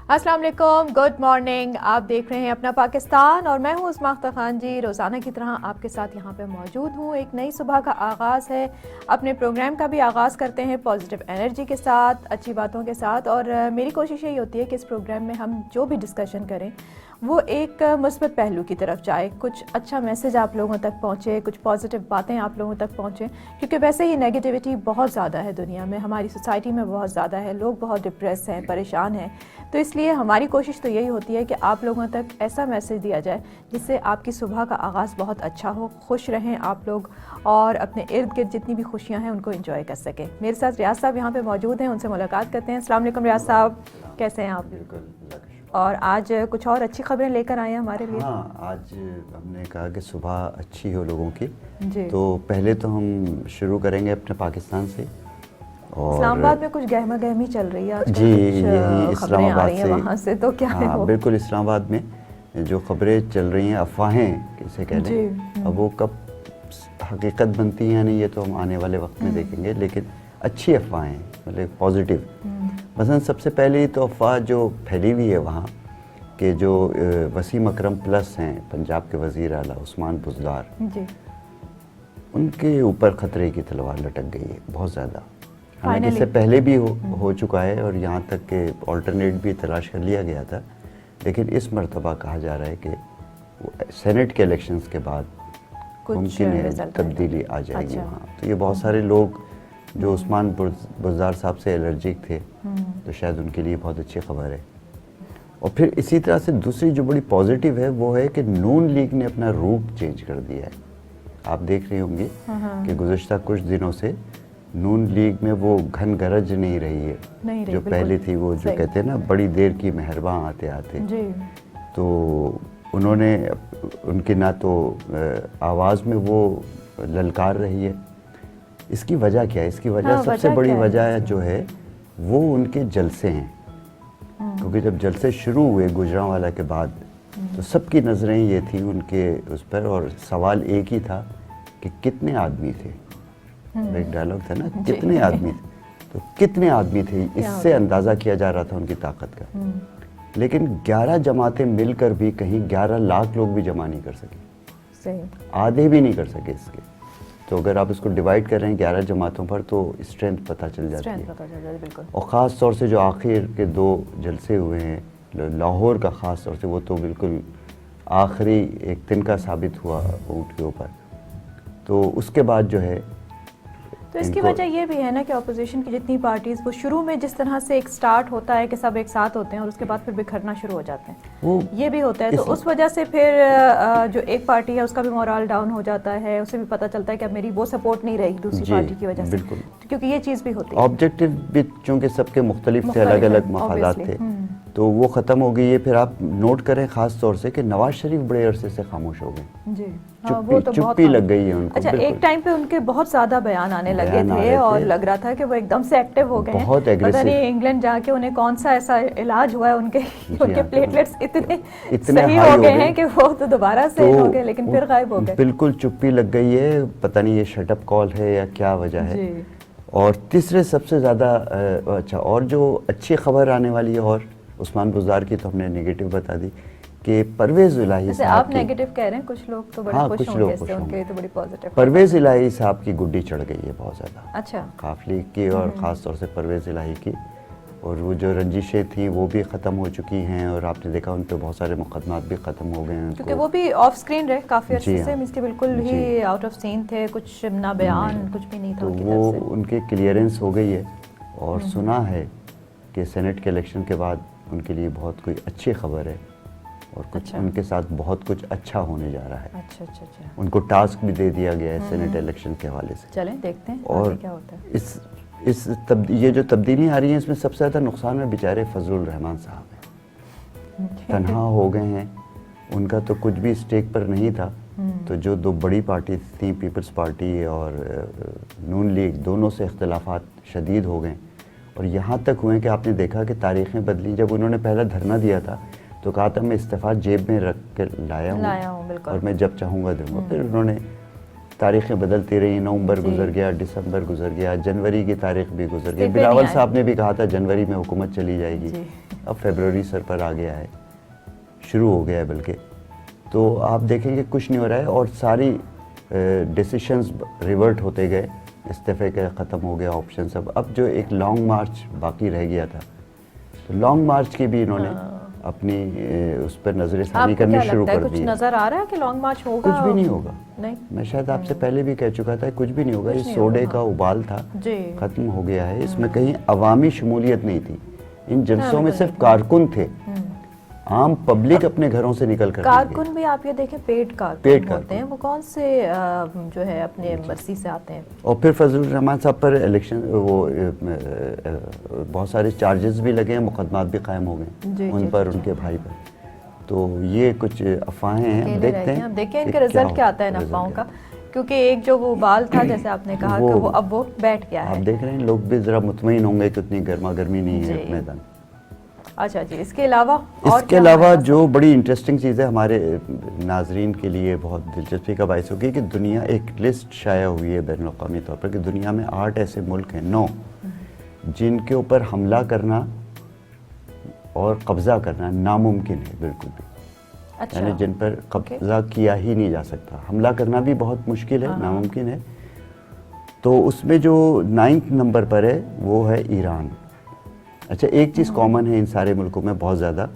अस्सलाम वालेकुम, good morning. आप देख रहे हैं अपना पाकिस्तान और मैं हूं उस्मा अख्तर खान जी। रोज़ाना की तरह आपके साथ यहां पे मौजूद हूं। एक नई सुबह का आगाज़ है, अपने प्रोग्राम का भी आगाज़ करते हैं पॉजिटिव एनर्जी के साथ, अच्छी बातों के साथ। और मेरी कोशिश यही होती है कि इस प्रोग्राम में हम जो भी डिस्कशन करें वो एक मुस्बत पहलू की तरफ जाए, कुछ अच्छा मैसेज आप लोगों तक पहुँचे, कुछ पॉजिटिव बातें आप लोगों तक पहुँचें। क्योंकि वैसे ही नेगेटिविटी बहुत ज़्यादा है दुनिया में, हमारी सोसाइटी में बहुत ज़्यादा है, लोग बहुत डिप्रेस हैं, परेशान हैं। तो इसलिए हमारी कोशिश तो यही होती है कि आप लोगों तक ऐसा मैसेज दिया जाए जिससे आपकी सुबह का आगाज़ बहुत अच्छा हो, खुश रहें आप लोग और अपने इर्द गिर्द जितनी भी खुशियाँ हैं उनको एंजॉय कर सकें। मेरे साथ रियाज साहब यहाँ पे मौजूद हैं, उनसे मुलाकात करते हैं। अस्सलाम वालेकुम रियाज साहब, कैसे हैं आप? और आज कुछ और अच्छी खबरें लेकर आए हैं हमारे लिए। हाँ, आज हमने कहा कि सुबह अच्छी हो लोगों की जी। तो पहले तो हम शुरू करेंगे अपने पाकिस्तान से। और इस्लामाबाद में कुछ गहमा गहमी चल रही है आजकल, जी, कुछ यही इस्लामाबाद से वहाँ से, तो क्या है हाँ वो? बिल्कुल, इस्लामाबाद में जो खबरें चल रही हैं, अफवाहें किसे कह लें, अब वो कब हकीकत बनती हैं नहीं, ये तो हम आने वाले वक्त में देखेंगे। लेकिन अच्छी अफवाहें, मतलब पॉजिटिव। मसलन सबसे पहले तो अफवाह जो फैली हुई है वहाँ कि जो वसीम अकरम प्लस हैं पंजाब के वज़ीर आला उस्मान बुज़दार जी, उनके ऊपर ख़तरे की तलवार लटक गई है बहुत ज़्यादा। हालांकि इससे पहले भी हो चुका है और यहाँ तक कि ऑल्टरनेट भी तलाश कर लिया गया था, लेकिन इस मरतबा कहा जा रहा है कि सेनेट के इलेक्शंस के बाद मुमकिन है तब्दीली आ जाएगी वहाँ। तो ये बहुत सारे लोग जो उस्मान बुज़दार साहब से एलर्जिक थे तो शायद उनके लिए बहुत अच्छी खबर है। और फिर इसी तरह से दूसरी जो बड़ी पॉजिटिव है वो है कि नून लीग ने अपना रूप चेंज कर दिया है। आप देख रहे होंगे कि गुज़श्ता कुछ दिनों से नून लीग में वो घन गरज नहीं रही है जो पहले थी। वो जो कहते हैं ना, बड़ी देर की मेहरबान आते आते जी। तो उन्होंने उनकी ना तो आवाज़ में वो ललकार रही है। इसकी वजह क्या है? इसकी वजह सबसे बड़ी वजह जो है वो उनके जलसे हैं। क्योंकि जब जलसे शुरू हुए गुजरांवाला के बाद तो सबकी नज़रें ये थी उनके उस पर, और सवाल एक ही था कि कितने आदमी थे। एक डायलॉग था ना, कितने आदमी थे, तो कितने आदमी थे, इससे अंदाज़ा किया जा रहा था उनकी ताकत का। लेकिन 11 जमातें मिलकर भी कहीं 11 लाख लोग भी जमा नहीं कर सके, आधे भी नहीं कर सके इसके। तो अगर आप इसको डिवाइड कर रहे हैं 11 जमातों पर तो स्ट्रेंथ पता चल जाती है। बिल्कुल। और ख़ास तौर से जो आखिर के 2 जलसे हुए हैं लाहौर का, ख़ास तौर से वो तो बिल्कुल आखिरी एक तिनका साबित हुआ ऊँट के ऊपर। तो उसके बाद जो है, तो इसकी वजह ये भी है ना कि अपोजिशन की जितनी पार्टीज़, वो शुरू में जिस तरह से एक स्टार्ट होता है कि सब एक साथ होते हैं और उसके बाद फिर बिखरना शुरू हो जाते हैं, वो ये भी होता है। तो उस वजह से फिर जो एक पार्टी है उसका भी मोरल डाउन हो जाता है, उसे भी पता चलता है कि अब मेरी वो सपोर्ट नहीं रहेगी दूसरी पार्टी की वजह से, क्योंकि ये चीज़ भी होती है। ऑब्जेक्टिव भी चूँकि सबके मुख्तलिफ थे, अलग अलग मफादात थे, तो वो ख़त्म हो गई है। फिर आप नोट करें ख़ास तौर से कि नवाज शरीफ बड़े अरसे से खामोश हो गए जी। चुप्पी लग गई है उनको। अच्छा, एक टाइम पे उनके बहुत ज़्यादा बयान आने लगे थे और लग रहा था कि वो एकदम से एक्टिव हो गए हैं। बहुत एग्रेसिव। पता नहीं इंग्लैंड जाके उन्हें कौन सा ऐसा इलाज हुआ है उनके प्लेटलेट्स इतने सही हो गए हैं कि वो तो दोबारा से हो गए, लेकिन फिर गायब हो गए। बिल्कुल चुप्पी लग गई है, पता नहीं ये शटअप कॉल है या क्या वजह है। और तीसरे सबसे ज़्यादा अच्छा, और जो अच्छी खबर आने वाली है, और उस्मान बुज़दार की तो हमने नेगेटिव बता दी कि परवेज़ इलाही साहब, आप नेगेटिव कह रहे हैं, कुछ लोग तो बड़े खुश होंगे इससे, उनके तो बड़ी पॉजिटिव। परवेज़ इलाही साहब की गुड्डी चढ़ गई है बहुत ज़्यादा। अच्छा। काफ लीग की और ख़ास तौर से परवेज़ इलाही की, और वो जो रंजिशें थी वो भी ख़त्म हो चुकी हैं और आपने देखा उन पर बहुत सारे मुकदमात भी ख़त्म हो गए हैं, क्योंकि वो भी ऑफ स्क्रीन रहे काफ़ी अर्से से, इसके बिल्कुल ही आउट ऑफ सीन थे, कुछ ना बयान कुछ भी नहीं था। तो वो उनके क्लियरेंस हो गई है। और सुना है कि सेनेट के इलेक्शन के बाद उनके लिए बहुत कोई अच्छी खबर है और कुछ उनके साथ बहुत कुछ अच्छा होने जा रहा है। अच्छा। उनको टास्क भी दे दिया गया है सेनेट इलेक्शन के हवाले से। चलें देखते हैं और क्या होता है। ये जो तब्दीली आ रही है इसमें सबसे ज़्यादा नुकसान में बेचारे फजलुर रहमान साहब हैं, तन्हा हो गए हैं। उनका तो कुछ भी स्टेक पर नहीं था। तो जो 2 बड़ी पार्टी थी, पीपल्स पार्टी और नून लीग, दोनों से इख्तलाफात शदीद हो गए और यहाँ तक हुए कि आपने देखा कि तारीखें बदली। जब उन्होंने पहला धरना दिया था तो कहा था मैं इस्तीफ़ा जेब में रख कर लाया हूँ और मैं जब चाहूँगा दूँगा। फिर उन्होंने तारीखें बदलती रही, नवंबर गुजर गया, दिसंबर गुजर गया, जनवरी की तारीख भी गुजर गई। बिलावल साहब ने भी कहा था जनवरी में हुकूमत चली जाएगी। अब फरवरी सर पर आ गया है, शुरू हो गया है बल्कि। तो आप देखेंगे कुछ नहीं हो रहा है और सारी डिसीशंस रिवर्ट होते गए, इस्तीफे के ख़त्म हो गया ऑप्शन सब। अब जो एक लॉन्ग मार्च बाकी रह गया था, तो लॉन्ग मार्च की भी इन्होंने अपनी उस पर नजरसानी करनी शुरू कर दी। कुछ नजर आ रहा है कि लॉन्ग मार्च होगा? कुछ भी नहीं होगा। नहीं, मैं शायद आपसे पहले भी कह चुका था, कुछ भी नहीं होगा। ये सोडे का उबाल था, खत्म हो गया है। इसमें कहीं अवामी शमूलियत नहीं थी। इन जलसों में सिर्फ कारकुन थे, आम पब्लिक अपने घरों से निकल कर कारकुन भी आप ये देखें पेड कारकुन होते हैं, वो कौन से जो है अपने मर्जी से आते हैं। और फिर फजलुर रहमान साहब पर इलेक्शन वो बहुत सारे चार्जेस भी लगे हैं, मुकदमात भी कायम हो गए उन पर, उनके भाई पर। तो ये कुछ अफवाहें हैं, देखते हैं। देखिए इनका रिजल्ट क्या आता है इन अफवाहों का, क्योंकि एक जो वो बाल था जैसे आपने कहा कि वो अब वो बैठ गया है। आप देख रहे हैं लोग भी जरा मुतमईन होंगे कि उतनी गर्मा गर्मी नहीं है मैदान। अच्छा जी, इसके अलावा इसके अलावा जो बड़ी इंटरेस्टिंग चीज़ है हमारे नाजरीन के लिए बहुत दिलचस्पी का बायस होगी कि दुनिया, एक लिस्ट शाया हुई है बैनुल अक़वामी तौर पर कि दुनिया में 8 ऐसे मुल्क हैं, 9, जिनके ऊपर हमला करना और कब्ज़ा करना नामुमकिन है बिल्कुल भी। अच्छा। यानी जिन पर कब्ज़ा किया ही नहीं जा सकता, हमला करना भी बहुत मुश्किल है, नामुमकिन है। तो उसमें जो 9th नंबर पर है वो है ईरान। अच्छा, एक चीज़ कॉमन है इन सारे मुल्कों में बहुत ज़्यादा,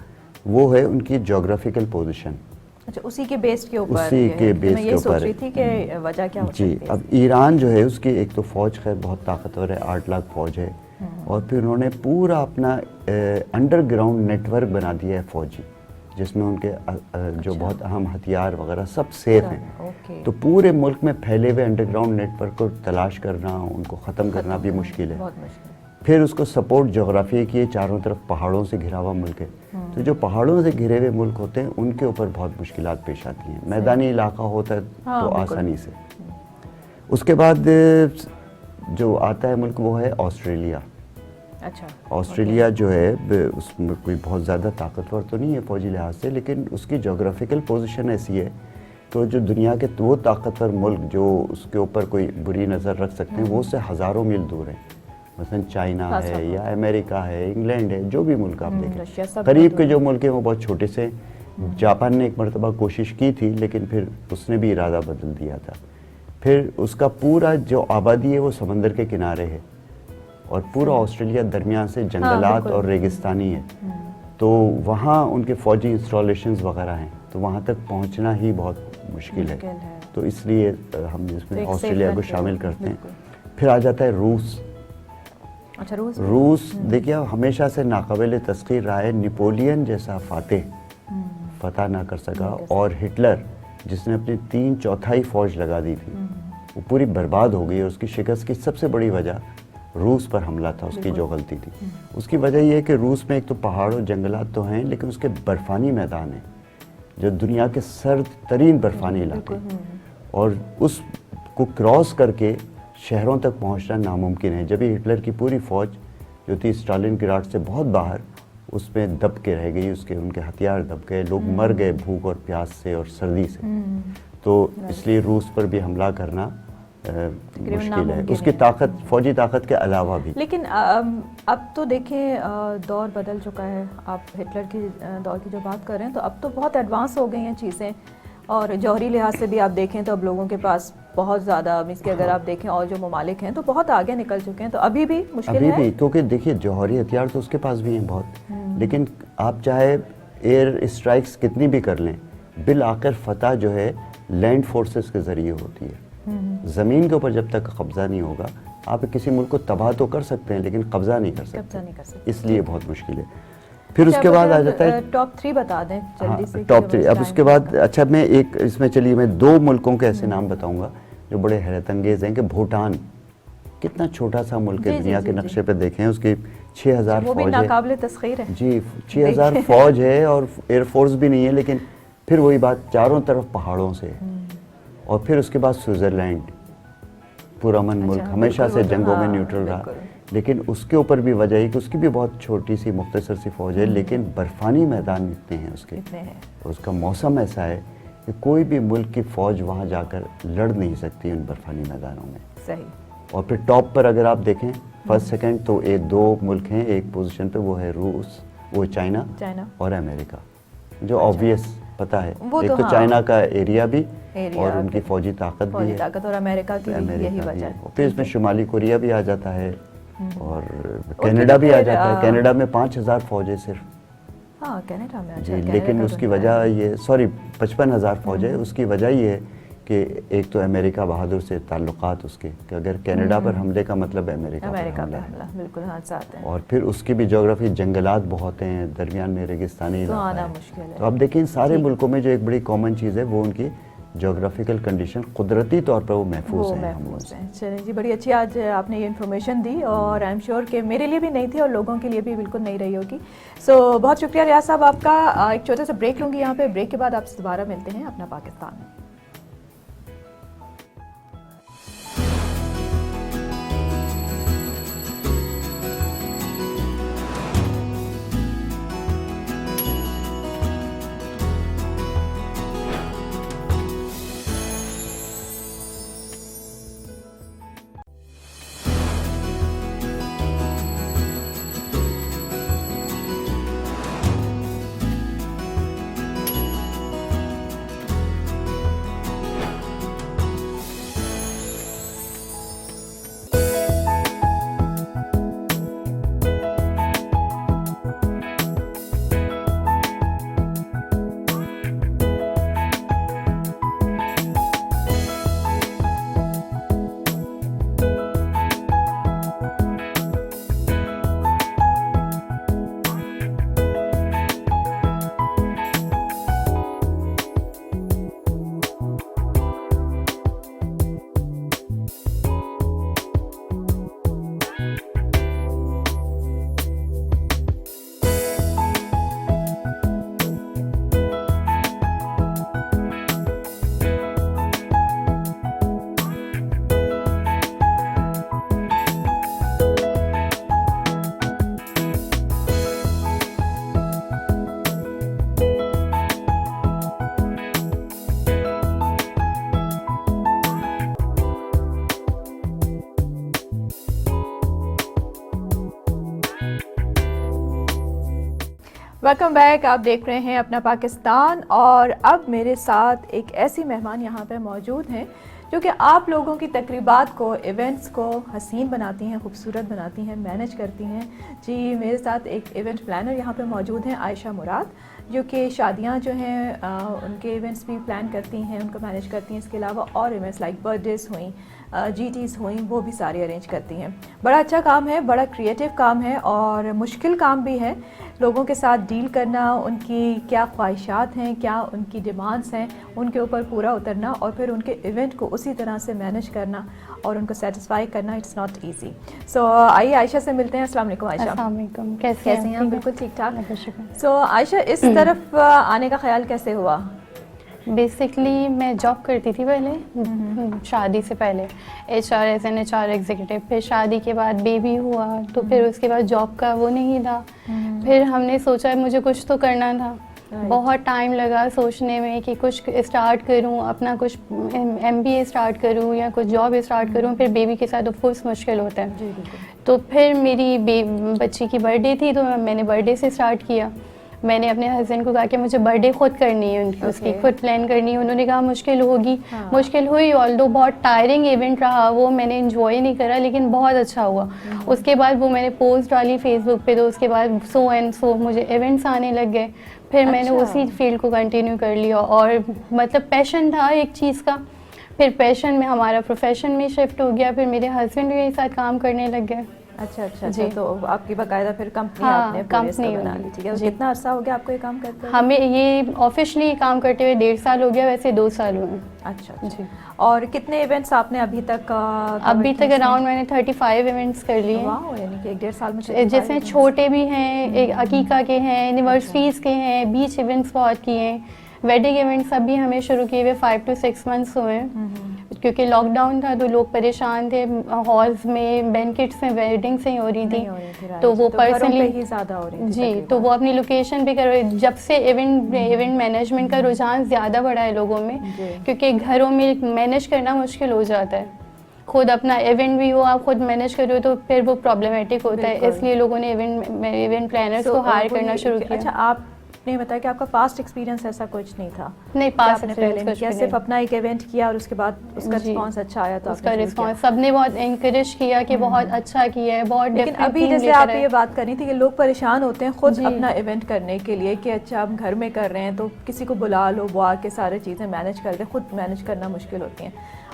वो है उनकी जोग्राफिकल पोजीशन। अच्छा, उसी के बेस के ऊपर, उसी के बेस मैं ये सोच रही थी कि वजह क्या हो सकती है। अब ईरान जो है उसकी एक तो फ़ौज खैर बहुत ताकतवर है, 8 लाख फ़ौज है, और फिर उन्होंने पूरा अपना अंडरग्राउंड नेटवर्क बना दिया है फ़ौजी, जिसमें उनके जो बहुत अहम हथियार वगैरह सब सेफ हैं। तो पूरे मुल्क में फैले हुए अंडरग्राउंड नेटवर्क को तलाश करना, उनको ख़त्म करना भी मुश्किल है। फिर उसको सपोर्ट जोग्राफी की, चारों तरफ पहाड़ों से घिरा हुआ मुल्क है। तो जो पहाड़ों से घिरे हुए मुल्क होते हैं उनके ऊपर बहुत मुश्किलात पेश आती हैं। मैदानी इलाका होता है तो आसानी से। उसके बाद जो आता है मुल्क वो है ऑस्ट्रेलिया। अच्छा, ऑस्ट्रेलिया जो है उसमें कोई बहुत ज़्यादा ताकतवर तो नहीं है फौजी लिहाज से, लेकिन उसकी जोग्राफिकल पोजीशन ऐसी है तो जो दुनिया के वो ताकतवर मुल्क जो उसके ऊपर कोई बुरी नज़र रख सकते हैं वो उससे हज़ारों मील दूर हैं। मसलन चाइना है या अमेरिका है, इंग्लैंड है, जो भी मुल्क आप देखें, करीब के जो मुल्क हैं वो बहुत छोटे से। जापान ने एक मरतबा कोशिश की थी लेकिन फिर उसने भी इरादा बदल दिया था। फिर उसका पूरा जो आबादी है वो समंदर के किनारे है और पूरा ऑस्ट्रेलिया दरमियान से जंगलात और रेगिस्तानी है। तो वहाँ उनके फ़ौजी इंस्टॉलेशंस वगैरह हैं, तो वहाँ तक पहुँचना ही बहुत मुश्किल है। तो इसलिए हम इसमें ऑस्ट्रेलिया को शामिल करते हैं। फिर आ जाता है रूस। अच्छा, रूस देखिए हमेशा से नाकाबिल तस्खीर रहा है। नेपोलियन जैसा फतह ना कर सका, और हिटलर जिसने अपनी 3/4 फौज लगा दी थी वो पूरी बर्बाद हो गई। और उसकी शिकस्त की सबसे बड़ी वजह रूस पर हमला था, उसकी जो गलती थी। उसकी वजह यह है कि रूस में एक तो पहाड़ और जंगलात तो हैं, लेकिन उसके बर्फानी मैदान हैं जो दुनिया के सर्द तरीन बर्फानी इलाके, और उसको क्रॉस करके शहरों तक पहुंचना नामुमकिन है। जब हिटलर की पूरी फ़ौज जो थी स्टालिनग्राड से बहुत बाहर, उसमें दब के रह गई, उनके हथियार दब गए, लोग मर गए भूख और प्यास से और सर्दी से। तो इसलिए रूस पर भी हमला करना मुश्किल है, उसकी ताकत, फौजी ताकत के अलावा भी। लेकिन अब तो देखें दौर बदल चुका है। आप हिटलर की दौर की जो बात कर रहे हैं तो अब तो बहुत एडवांस हो गई हैं चीज़ें, और जौहरी लिहाज से भी आप देखें तो अब लोगों के पास बहुत ज़्यादा, इसके अगर आप देखें और जो ममालिक हैं तो बहुत आगे निकल चुके हैं। तो अभी भी मुश्किल है, क्योंकि देखिए जौहरी हथियार तो उसके पास भी हैं बहुत, लेकिन आप चाहे एयर स्ट्राइक्स कितनी भी कर लें, बिल आखिर फतह जो है लैंड फोर्सेस के ज़रिए होती है। ज़मीन के ऊपर जब तक कब्ज़ा नहीं होगा, आप किसी मुल्क को तबाह तो कर सकते हैं लेकिन कब्ज़ा नहीं कर सकते, इसलिए बहुत मुश्किल है। फिर उसके बाद आ जाता है टॉप 3 बता दें जल्दी से। टॉप 3 अब उसके बाद, अच्छा मैं एक इसमें चलिए मैं 2 मुल्कों के ऐसे नाम बताऊंगा जो बड़े हैरत अंगेज़ हैं। कि भूटान कितना छोटा सा मुल्क है, दुनिया के नक्शे पर देखें उसकी 6000 फौज है, नाकाबिले तस्खीर है जी, 6000 फौज है और एयरफोर्स भी नहीं है, लेकिन फिर वही बात, चारों तरफ पहाड़ों से। और फिर उसके बाद स्विट्ज़रलैंड, पुरअमन मुल्क, हमेशा से जंगों में न्यूट्रल रहा, लेकिन उसके ऊपर भी वजह है कि उसकी भी बहुत छोटी सी मुख्तसर सी फौज है, लेकिन बर्फानी मैदान इतने हैं उसके, उसका मौसम ऐसा है कि कोई भी मुल्क की फौज वहाँ जाकर लड़ नहीं सकती उन बर्फानी मैदानों में। सही। और फिर टॉप पर अगर आप देखें फर्स्ट सेकंड, तो 2 मुल्क हैं एक पोजीशन पे, वो है रूस वो चाइना और अमेरिका, जो ऑब्वियस पता है। वो एक तो तो हाँ। चाइना का एरिया भी और उनकी फौजी ताकत भी है, और अमेरिका की यही वजह है। फिर इसमें शुमाली कोरिया भी आ जाता है और कनाडा भी आ जाता है। कनाडा में 5000 फौज है सिर्फ। हाँ, कनाडा में जी, लेकिन उसकी वजह ये 55,000 फौज है। उसकी वजह ये है कि एक तो अमेरिका बहादुर से ताल्लुकात उसके, कि अगर कनाडा पर हमले का मतलब अमेरिका पर हमला है। बिल्कुल हाँ, साथ है। और फिर उसकी भी ज्योग्राफी, जंगलात बहुत हैं, दरमियान में रेगिस्तानी तो इलाका आना है। मुश्किल है। तो आप देखिए सारे मुल्कों में जो एक बड़ी कॉमन चीज़ है वो उनकी ज्योग्राफिकल कंडीशन, कुदरती तौर पर वो महफूज हैं हम लोग। चलिए जी, बड़ी अच्छी आज आपने ये इन्फॉर्मेशन दी और आई एम श्योर कि मेरे लिए भी नहीं थी और लोगों के लिए भी बिल्कुल नहीं रही होगी। सो बहुत शुक्रिया रियाज साहब आपका। एक छोटा सा ब्रेक लूँगी यहाँ पे, ब्रेक के बाद आपसे दोबारा मिलते हैं अपना पाकिस्तान में। Welcome back. आप देख रहे हैं अपना पाकिस्तान और अब मेरे साथ एक ऐसी मेहमान यहाँ पे मौजूद हैं जो कि आप लोगों की तकरीबात को, इवेंट्स को हसीन बनाती हैं, खूबसूरत बनाती हैं, मैनेज करती हैं। जी, मेरे साथ एक इवेंट प्लानर यहाँ पे मौजूद हैं, आयशा मुराद, जो कि शादियाँ जो हैं उनके इवेंट्स भी प्लान करती हैं, उनको मैनेज करती हैं। इसके अलावा और इवेंट्स लाइक बर्थडेज़ हुई, जीटीज़ हुई, वो भी सारे अरेंज करती हैं। बड़ा अच्छा काम है, बड़ा क्रिएटिव काम है और मुश्किल काम भी है। लोगों के साथ डील करना, उनकी क्या ख्वाहिशात हैं, क्या उनकी डिमांड्स हैं, उनके ऊपर पूरा उतरना और फिर उनके इवेंट को उसी तरह से मैनेज करना और उनको सेटिस्फाई करना, इट्स नॉट ईजी। सो आइए आयशा से मिलते हैं। अस्सलाम वालेकुम आयशा। अस्सलाम वालेकुम। कैसे हैं आप? बिल्कुल ठीक ठाक। शुक्र। सो आयशा, इस तरफ आने का ख्याल कैसे हुआ? बेसिकली मैं जॉब करती थी पहले, शादी से पहले HR as an HR executive. फिर शादी के बाद बेबी हुआ तो फिर उसके बाद जॉब का वो नहीं था। फिर हमने सोचा मुझे कुछ तो करना था। बहुत टाइम लगा सोचने में कि कुछ स्टार्ट करूं, अपना कुछ MBA स्टार्ट करूं या कुछ जॉब स्टार्ट करूं। फिर बेबी के साथ ऑफ कोर्स मुश्किल होता है। तो फिर मेरी बच्ची की बर्थडे थी तो मैंने बर्थडे से स्टार्ट किया। मैंने अपने हस्बैंड को कहा कि मुझे बर्थडे खुद करनी है, उनकी उसकी खुद प्लान करनी है। उन्होंने कहा मुश्किल होगी। मुश्किल हुई, ऑल्दो बहुत टायरिंग इवेंट रहा वो, मैंने एंजॉय नहीं करा लेकिन बहुत अच्छा हुआ। उसके बाद वो मैंने पोस्ट डाली फेसबुक पे, तो उसके बाद सो एंड सो मुझे इवेंट्स आने लग गए। फिर मैंने उसी फील्ड को कंटिन्यू कर लिया और मतलब पैशन था एक चीज़ का, फिर पैशन में हमारा प्रोफेशन में शिफ्ट हो गया। फिर मेरे हस्बैंड भी साथ काम करने लग गए। अच्छा। तो आपकी बाकायदा फिर कंपनी आपने कंपनी बना ली? ठीक है। कितना अर्सा हो गया आपको ये काम करते हुए? हमें ये ऑफिशियली काम करते हुए 1.5 साल हो गया, वैसे 2 साल हुए। अच्छा जी। और कितने इवेंट्स आपने अभी तक अराउंड मैंने 35 इवेंट्स कर लिए। यानी कि 1.5 साल में जिसमें छोटे भी हैं, एक अकीका के हैं, यूनिवर्सिटीज़ के हैं, बीच इवेंट्स बहुत किए हैं, वेडिंग इवेंट्स अभी हमें शुरू किए हुए 5 to 6 मंथ्स हुए हैं। क्योंकि लॉकडाउन था तो लोग परेशान थे, हॉल्स में बैंकेट्स में वेडिंग्स नहीं हो रही थी तो वो पर्सनली ही ज़्यादा हो रही थी जी, तो वो अपनी लोकेशन पे कर। जब से इवेंट मैनेजमेंट का रुझान ज़्यादा बढ़ा है लोगों में, क्योंकि घरों में मैनेज करना मुश्किल हो जाता है खुद अपना इवेंट भी हो, आप खुद मैनेज कर रहे हो, तो फिर वो प्रॉब्लमेटिक होता है। बिल्कुल। इसलिए लोगों ने इवेंट प्लानर्स So, को हायर वही करना शुरू कि- किया। अच्छा, आपने बताया कि आपका पास्ट एक्सपीरियंस ऐसा कुछ नहीं था नहीं, कि पास आपने पहले नहीं किया, सिर्फ अपना एक इवेंट किया और उसके बाद उसका जी। रिस्पांस अच्छा आया तो उसका आपने शुरू किया। रिस्पॉन्स सबने बहुत इंकरेज किया कि बहुत अच्छा किया है, बहुत लेकिन different अभी theme जैसे लेकर आप आए। ये बात कर रही थी कि लोग परेशान होते हैं खुद जी। अपना इवेंट करने के लिए कि अच्छा हम घर में कर रहे हैं तो किसी को बुला लो, वो आके सारी चीज़ें मैनेज कर दे, खुद मैनेज करना मुश्किल होती हैं।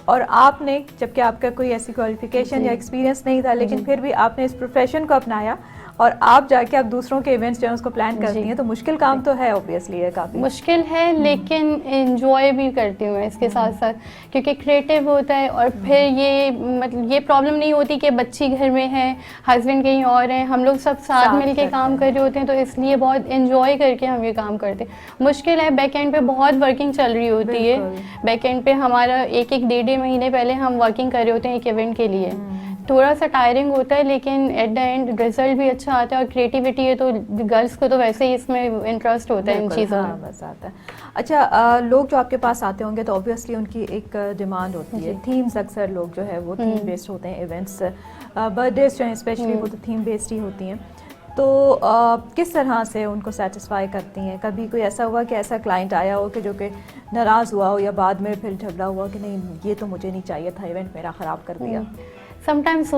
और आपने, जबकि आपका कोई ऐसी क्वालिफिकेशन जी। या एक्सपीरियंस नहीं था, लेकिन जी। फिर भी आपने इस प्रोफेशन को अपनाया और आप जाके आप दूसरों के इवेंट्स जो हैं उसको प्लान करती जी। हैं, तो मुश्किल काम तो है ऑब्वियसली, है काफ़ी मुश्किल है, लेकिन एंजॉय भी करती हूँ मैं इसके साथ साथ, क्योंकि क्रिएटिव होता है। और फिर ये मतलब ये प्रॉब्लम नहीं होती कि बच्ची घर में है, हस्बैंड कहीं और हैं, हम लोग सब साथ साथ मिल के करते काम हैं। कर रहे होते हैं, तो इसलिए बहुत एंजॉय करके हम ये काम करते हैं। मुश्किल है, बैक एंड पे बहुत वर्किंग चल रही होती है। बिल्कुल। बैक एंड पे हमारा एक डेढ़ महीने पहले हम वर्किंग कर रहे होते हैं एक इवेंट के लिए। थोड़ा सा टायरिंग होता है, लेकिन एट द एंड रिजल्ट भी अच्छा आता है। और क्रिएटिविटी है तो गर्ल्स को तो वैसे ही इसमें इंटरेस्ट होता है इन बिल्कुल, चीज़ों हाँ, में। बस आता है। अच्छा, लोग जो आपके पास आते होंगे तो ऑब्वियसली उनकी एक डिमांड होती है, थीम्स अक्सर लोग जो है वो थीम बेस्ड होते हैं इवेंट्स, बर्थडेज जो हैं स्पेशली वो तो थीम बेस्ड ही होती हैं। तो किस तरह से उनको सेटिस्फाई करती हैं? कभी कोई ऐसा हुआ कि ऐसा क्लाइंट आया हो कि जो कि नाराज़ हुआ हो या बाद में फिर झगड़ा हुआ कि नहीं ये तो मुझे नहीं चाहिए था, इवेंट मेरा ख़राब कर दिया? समटाइम्स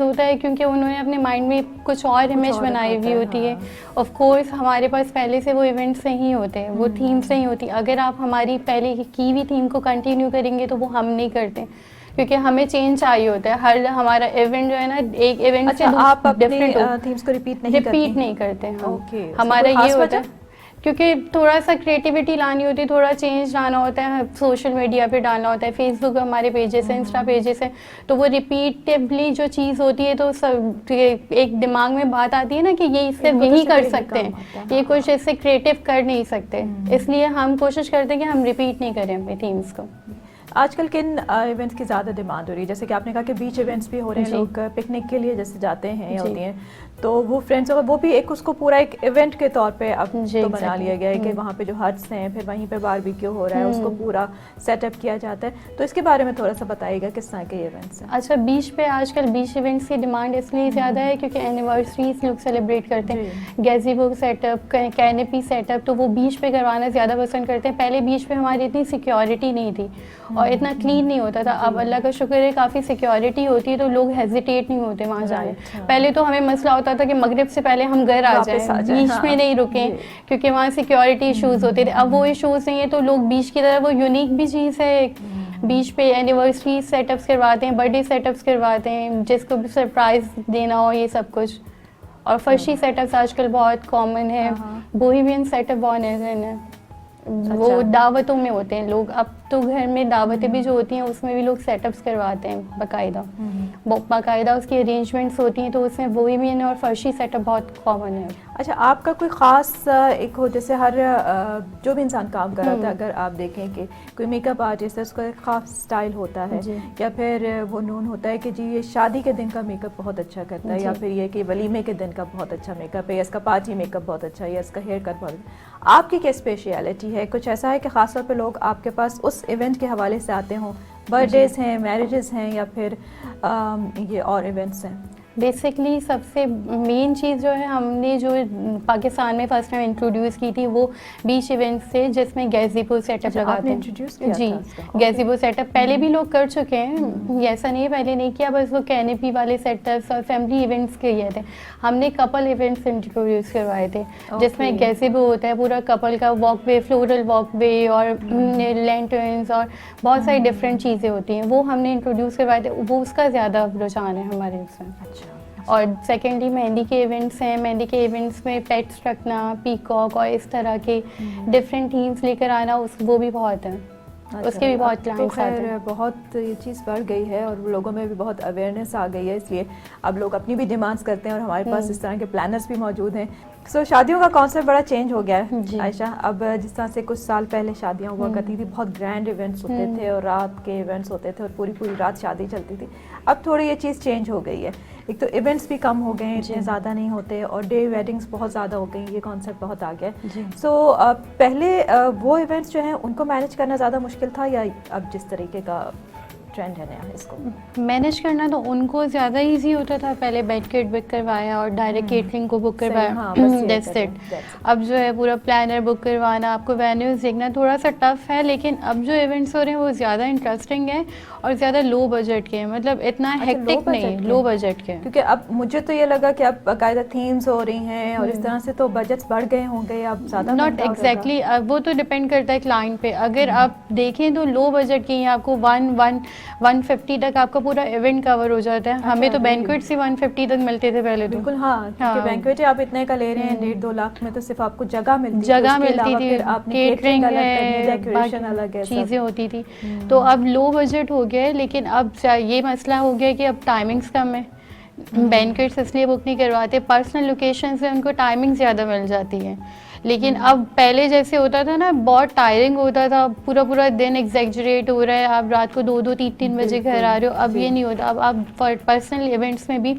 होता है क्योंकि उन्होंने अपने माइंड में कुछ और इमेज और बनाई रखा हुई होता होती है, है। ऑफ कोर्स हमारे पास पहले से वो इवेंट्स नहीं होते, वो थीम्स नहीं होती। अगर आप हमारी पहले की हुई थीम को कंटिन्यू करेंगे तो वो हम नहीं करते, क्योंकि हमें चेंज चाहिए होता है। हर हमारा इवेंट जो है ना, एक इवेंट अच्छा, से आप अपनी डिफरेंट थीम्स को रिपीट नहीं करती? रिपीट नहीं करते हम। ओके, उसका हमारा कोई खास ये होता वजह? है क्योंकि थोड़ा सा क्रिएटिविटी लानी होती है, थोड़ा चेंज लाना होता है, सोशल मीडिया पे डालना होता है। फेसबुक हमारे पेजेस हैं, इंस्टा पेजेस हैं, तो वो रिपीटेबली जो चीज़ होती है तो सब एक दिमाग में बात आती है ना कि ये इससे इनको तो यही सिर्फ कर यही सकते काम आता हैं, है, ये कुछ इससे क्रिएटिव कर नहीं सकते। इसलिए हम कोशिश करते हैं कि हम रिपीट नहीं करें अपनी थीम्स को। आजकल किन इवेंट्स की ज़्यादा डिमांड हो रही है? जैसे कि आपने कहा कि बीच इवेंट्स भी हो रहे हैं, जी। लोग पिकनिक के लिए जैसे जाते हैं या जी। होती हैं, तो वो फ्रेंड्स वगैरह वो भी एक उसको पूरा एक इवेंट के तौर पे अब जी, तो बना exactly। लिया गया है कि वहाँ पे जो हट्स हैं, फिर वहीं पे बारबेक्यू हो रहा है, उसको पूरा सेटअप किया जाता है। तो इसके बारे में थोड़ा सा बताइएगा किस तरह के इवेंट्स हैं? अच्छा, बीच पे आजकल बीच इवेंट्स की डिमांड इसलिए ज़्यादा है क्योंकि एनिवर्सरीज लोग सेलिब्रेट करते हैं, गैज़ीबो सेटअप, कैनेपी सेटअप, तो वो बीच पे करवाना ज़्यादा पसंद करते हैं। पहले बीच पे हमारी इतनी सिक्योरिटी नहीं थी और इतना क्लीन नहीं होता था। अब अल्लाह का शुक्र है काफ़ी सिक्योरिटी होती है, तो लोग हेजिटेट नहीं होते वहाँ जाने। पहले तो हमें मसला होता था कि मगरिब से पहले हम घर आ वापस आ जाएं, जाएं, बीच हाँ। में नहीं रुकें, क्योंकि वहाँ सिक्योरिटी इश्यूज़ होते थे। अब वो इश्यूज़ नहीं है, तो लोग बीच की तरह, वो यूनिक भी चीज़ है। बीच पे एनिवर्सरी सेटअप्स करवाते हैं, बर्थडे सेटअप्स करवाते हैं, जिसको भी सरप्राइज देना हो, ये सब कुछ। और फर्शी सेटअप्स आजकल बहुत कॉमन है, बोहेमियन सेटअप बहुत है। वो दावतों में होते हैं लोग, अब तो घर में दावतें भी जो होती हैं उसमें भी लोग सेटअप्स करवाते हैं बाकायदा उसकी अरेंजमेंट्स होती हैं, तो उसमें बोहेमियन और फर्शी सेटअप बहुत कॉमन है। अच्छा, आपका कोई ख़ास एक हो, जैसे हर जो भी इंसान काम कर रहा होता है, अगर आप देखें कि कोई मेकअप आर्टिस्ट है उसका एक ख़ास स्टाइल होता है, या फिर वो नून होता है कि जी ये शादी के दिन का मेकअप बहुत अच्छा करता है, या फिर ये कि वलीमे के दिन का बहुत अच्छा मेकअप है, या इसका पार्टी मेकअप बहुत अच्छा है, या इसका हेयर कट बहुत अच्छा। आपकी क्या स्पेशलिटी है? कुछ ऐसा है कि ख़ासतौर पर लोग आपके पास उस इवेंट के हवाले से आते हों? बर्थडेज हैं, मैरिजेस हैं, या फिर ये और इवेंट्स हैं? बेसिकली सबसे मेन चीज़ जो है, हमने जो पाकिस्तान में फर्स्ट टाइम इंट्रोड्यूस की थी वो बीच इवेंट्स थे, जिसमें गैज़ीबो सेटअप लगाते हैं। इंट्रोड्यूस किया जी, था उसका? गैज़ीबो सेटअप पहले भी लोग कर चुके हैं, ऐसा नहीं है पहले नहीं किया, बस वो कैनेपी वाले सेटअप्स और फैमिली इवेंट्स किए थे। हमने कपल इवेंट्स इंट्रोड्यूस करवाए थे, जिसमें गैज़ीबो होता है पूरा कपल का वॉकवे, फ्लोरल वॉकवे और लैंटर्न्स और बहुत सारी डिफरेंट चीज़ें होती हैं, वो हमने इंट्रोड्यूस करवाए थे। वो उसका ज़्यादा रुझान है हमारे उसमें। अच्छा। और सेकेंडली मेहंदी के इवेंट्स हैं, मेहंदी के इवेंट्स में पेट्स रखना, पीकॉक और इस तरह के डिफरेंट थीम्स लेकर आना, वो भी बहुत है। उसके भी बहुत क्लाइंट्स आते हैं। बहुत ये चीज़ बढ़ गई है और लोगों में भी बहुत अवेयरनेस आ गई है, इसलिए अब लोग अपनी भी डिमांड्स करते हैं और हमारे पास इस तरह के प्लानर्स भी मौजूद हैं। सो शादियों का कॉन्सेप्ट बड़ा चेंज हो गया है आयशा। अब जिस तरह से कुछ साल पहले शादियाँ हुआ करती थी, बहुत ग्रैंड इवेंट्स होते थे और रात के इवेंट्स होते थे और पूरी पूरी रात शादी चलती थी। अब थोड़ी ये चीज़ चेंज हो गई है, एक तो इवेंट्स भी कम हो गए हैं, इतने ज़्यादा नहीं होते, और डे वेडिंग्स बहुत ज़्यादा हो गई, ये कॉन्सेप्ट बहुत आ गया है। सो पहले वो इवेंट्स जो हैं उनको मैनेज करना ज़्यादा मुश्किल था, या अब जिस तरीके का ट्रेंड है नया इसको? मैनेज करना तो उनको ज़्यादा इजी होता था, पहले बेड किट बुक करवाया और डायरेक्ट केटरिंग को बुक करवाया, हाँ, बस ये दैट्स करते इट। हैं, that's it। अब जो है पूरा प्लानर बुक करवाना, आपको वेन्यूज़ देखना थोड़ा सा टफ है, लेकिन अब जो इवेंट्स हो रहे हैं वो ज़्यादा इंटरेस्टिंग है और ज़्यादा लो बजट के हैं, मतलब इतना अच्छा, हेक्टिक नहीं है, लो बजट के हैं। क्योंकि अब मुझे तो ये लगा कि अब बाकायदा थीम्स हो रही हैं और इस तरह से तो बजट्स बढ़ गए होंगे, अब ज़्यादा नॉट महंगा हो जाएगा। एग्जैक्टली, वो तो डिपेंड करता है क्लाइंट पे। अगर आप देखें तो लो बजट की आपको 150 तक आपका पूरा इवेंट कवर हो जाता है। हमें तो really? बैंक्वेट से 150 तक मिलते थे पहले तो। बिल्कुल हाँ, क्योंकि हाँ। बैंक्वेट आप इतने का ले रहे हैं 1.5-2 लाख में, तो सिर्फ आपको जगह मिलती थी, जगह उसके मिलती अलावा थी, फिर आपने केटरिंग अलग करनी, है, डेकोरेशन अलग है, चीज़ें सब। होती थी। तो अब लो बजट हो गया है, लेकिन अब ये मसला हो गया कि अब टाइमिंग्स कम है। बैंक्वेट्स इसलिए बुक नहीं करवाते, पर्सनल लोकेशन से उनको टाइमिंग ज़्यादा मिल जाती है। लेकिन अब पहले जैसे होता था ना, बहुत टायरिंग होता था, पूरा पूरा दिन एग्जैजरेट हो रहा है, आप रात को 2-3 बजे घर आ रहे हो, अब ये नहीं होता। अब आप पर्सनल इवेंट्स में भी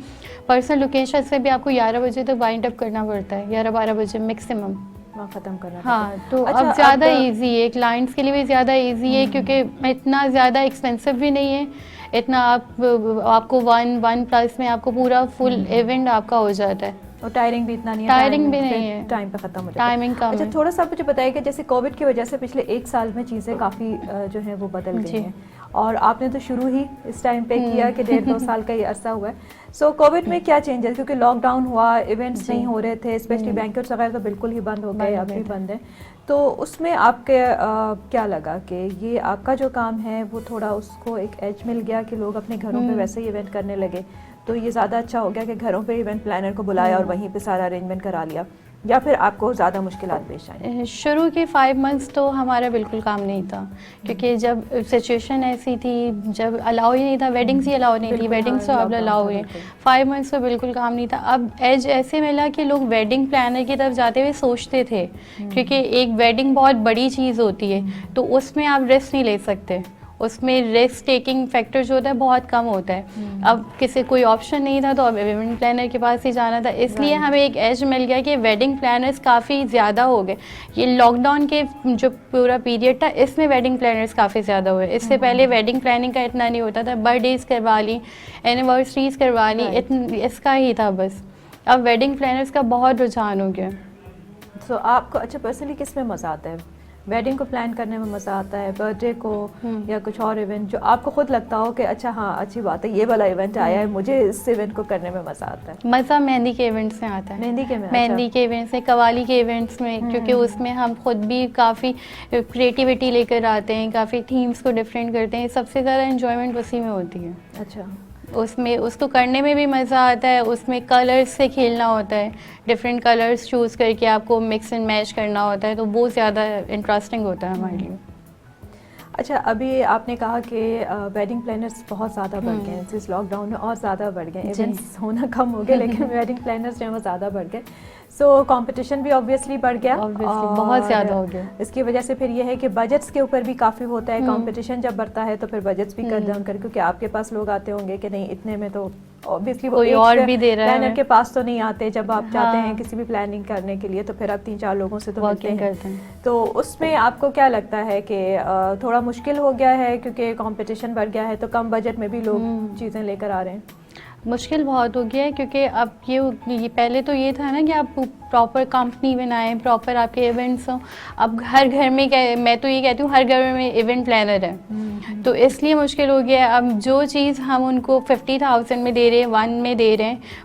पर्सनल लोकेशन से भी आपको 11 बजे तक वाइंड अप करना पड़ता है, 11-12 बजे मैक्सिमम। वहाँ ख़त्म करना। हाँ, तो अच्छा, अब ज़्यादा अब- इजी है, क्लाइंट्स के लिए भी ज़्यादा इजी है, क्योंकि इतना ज़्यादा एक्सपेंसिव भी नहीं है, इतना आपको 1+ में आपको पूरा फुल इवेंट आपका हो जाता है। और टायरिंग भी इतना नहीं है, टायरिंग भी नहीं है, टाइम पे खत्म हो जाता है। टाइमिंग कम अच्छा, है। थोड़ा सा मुझे बताइए कि जैसे कोविड की वजह से पिछले 1 साल में चीज़ें काफ़ी जो है वो बदल गई जी। हैं, और आपने तो शुरू ही इस टाइम पे किया कि 1.5-2 साल का ये अरसा हुआ है। सो कोविड में क्या चेंजेस, क्योंकि लॉकडाउन हुआ, इवेंट्स नहीं हो रहे थे, स्पेशली बैंक्वेट्स वगैरह तो बिल्कुल ही बंद हो गए, अब भी बंद है, तो उसमें आपके क्या लगा कि ये आपका जो काम है वो थोड़ा उसको एक एज मिल गया कि लोग अपने घरों पे वैसे ही इवेंट करने लगे, तो ये ज़्यादा अच्छा हो गया कि घरों पे इवेंट प्लानर को बुलाया और वहीं पे सारा अरेंजमेंट करा लिया, या फिर आपको ज़्यादा मुश्किलात पेश आई? शुरू के 5 मंथ्स तो हमारा बिल्कुल काम नहीं था, क्योंकि जब सिचुएशन ऐसी थी, जब अलाउ ही नहीं था, वेडिंग्स ही अलाउ नहीं थी, बिल्कुल, वेडिंग्स तो हाँ, अब lockdown अलाउ था, है। बिल्कुल। 5 मंथ्स तो बिल्कुल काम नहीं था। अब एज ऐसे मिला कि लोग वेडिंग प्लानर की तरफ जाते हुए सोचते थे, क्योंकि एक वेडिंग बहुत बड़ी चीज़ होती है, तो उसमें आप रिस्क नहीं ले सकते, उसमें रिस्क टेकिंग फैक्टर जो होता है बहुत कम होता है। अब किसी कोई ऑप्शन नहीं था, तो अब इवेंट प्लानर के पास ही जाना था, इसलिए हमें एक एज मिल गया कि वेडिंग प्लानर्स काफ़ी ज़्यादा हो गए। ये लॉकडाउन के जो पूरा पीरियड था, इसमें वेडिंग प्लानर्स काफ़ी ज़्यादा हुए। इससे पहले वेडिंग प्लानिंग का इतना नहीं होता था, बर्थडेज करवा ली, एनिवर्सरीज करवा ली, इसका ही था बस। अब वेडिंग प्लानर्स का बहुत रुझान हो गया। सो आपको अच्छा पर्सनली किस में मज़ा आता है? वेडिंग को प्लान करने में मज़ा आता है, बर्थडे को, या कुछ और इवेंट जो आपको खुद लगता हो कि अच्छा हाँ अच्छी बात है, ये वाला इवेंट आया है, मुझे इस इवेंट को करने में मज़ा आता है? मज़ा मेहंदी के इवेंट्स में आता है। मेहंदी के में? मेहंदी के इवेंट्स में, कवाली के इवेंट्स में, क्योंकि उसमें हम खुद भी काफ़ी क्रिएटिविटी लेकर आते हैं, काफ़ी थीम्स को डिफरेंट करते हैं, सबसे ज़्यादा एंजॉयमेंट उसी में होती है। अच्छा, उसमें उसको करने में भी मज़ा आता है, उसमें कलर्स से खेलना होता है, डिफरेंट कलर्स चूज़ करके आपको मिक्स एंड मैच करना होता है, तो वो ज़्यादा इंटरेस्टिंग होता है हमारे लिए। अच्छा, अभी आपने कहा कि वेडिंग प्लानर्स बहुत ज़्यादा बढ़ गए हैं, इस लॉकडाउन में और ज़्यादा बढ़ गए, इवेंट्स होना कम हो गए लेकिन वेडिंग प्लानर्स जो हैं वो ज़्यादा बढ़ गए। सो कंपटीशन भी ऑब्वियसली बढ़ गया, बहुत ज़्यादा हो गया। इसकी वजह से फिर ये है कि बजट्स के ऊपर भी काफ़ी होता है, कंपटीशन जब बढ़ता है तो फिर बजट्स भी कट डाउन कर, क्योंकि आपके पास लोग आते होंगे कि नहीं इतने में तो ऑब्वियसली कोई और भी दे रहा है, प्लानर के पास तो नहीं आते, जब आप जाते हैं किसी भी प्लानिंग करने के लिए तो फिर आप 3-4 लोगों से तो मिलते हैं। तो उसमें आपको क्या लगता है कि थोड़ा मुश्किल हो गया है क्योंकि कंपटीशन बढ़ गया है, तो कम बजट में भी लोग चीज़ें लेकर आ रहे हैं? मुश्किल बहुत हो गया है, क्योंकि अब ये पहले तो ये था ना कि आप प्रॉपर कंपनी बनाएं, प्रॉपर आपके इवेंट्स हों। अब हर घर में मैं तो ये कहती हूँ हर घर में इवेंट प्लानर है, तो इसलिए मुश्किल हो गया है। अब जो चीज़ हम उनको 50,000 में दे रहे हैं,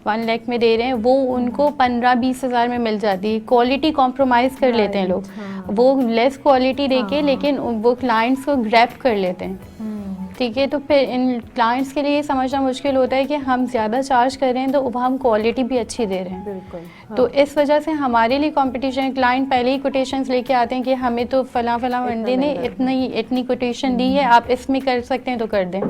1 लाख में दे रहे हैं, वो उनको 15-20 हज़ार में मिल जाती है। क्वालिटी कॉम्प्रोमाइज़ कर लेते हैं लोग, वो लेस क्वालिटी देके, लेकिन वो क्लाइंट्स को ग्रैब कर लेते हैं। ठीक है, तो फिर इन क्लाइंट्स के लिए ये समझना मुश्किल होता है कि हम ज़्यादा चार्ज कर रहे हैं तो हम क्वालिटी भी अच्छी दे रहे हैं। बिल्कुल, हाँ। तो इस वजह से हमारे लिए कंपटीशन, क्लाइंट पहले ही कोटेशंस लेके आते हैं कि हमें तो फला बंदे ने इतनी कोटेशन दी है, आप इसमें कर सकते हैं तो कर दें।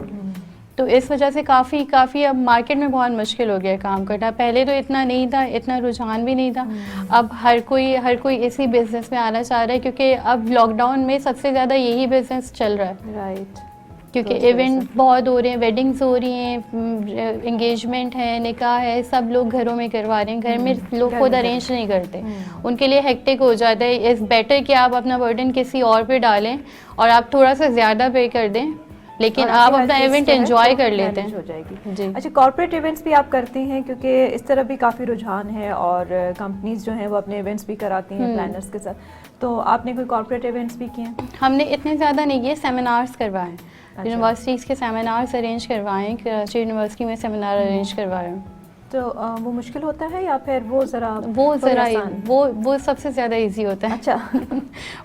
तो इस वजह से काफ़ी अब मार्केट में बहुत मुश्किल हो गया है काम करना। पहले तो इतना नहीं था, इतना रुझान भी नहीं था। अब हर कोई इसी बिज़नेस में आना चाह रहा है, क्योंकि अब लॉकडाउन में सबसे ज़्यादा यही बिज़नेस चल रहा है। राइट, क्योंकि इवेंट बहुत हो रहे हैं, वेडिंग्स हो रही हैं, एंगेजमेंट है, निकाह है, सब लोग घरों में करवा रहे हैं। घर में लोग खुद अरेंज नहीं करते, उनके लिए हेक्टिक हो जाता है। इट्स बेटर कि आप अपना बर्डन किसी और पे डालें और आप थोड़ा सा ज़्यादा पे कर दें, लेकिन और आप आपकी अपना हर चीज़ इवेंट जो है एंजॉय वो कर लेते manage हो हैं जाएगी। जी। अच्छा, कॉर्पोरेट इवेंट्स भी आप करती हैं क्योंकि इस तरफ भी काफ़ी रुझान है और कंपनीज जो हैं वो अपने इवेंट्स भी कराती हैं प्लानर्स के साथ, तो आपने कोई कॉर्पोरेट इवेंट्स भी किए हैं? हमने इतने ज़्यादा नहीं किए, सेमिनार्स करवाए हैं, अच्छा। यूनिवर्सिटीज़ के सेमिनार्स अरेंज करवाए हैं, कराची यूनिवर्सिटी में सेमिनार अरेंज करवाए हैं। तो वो मुश्किल होता है या फिर वो ज़रा वो थोड़ी ज़रा आसान? वो सबसे ज़्यादा इजी होता है। अच्छा।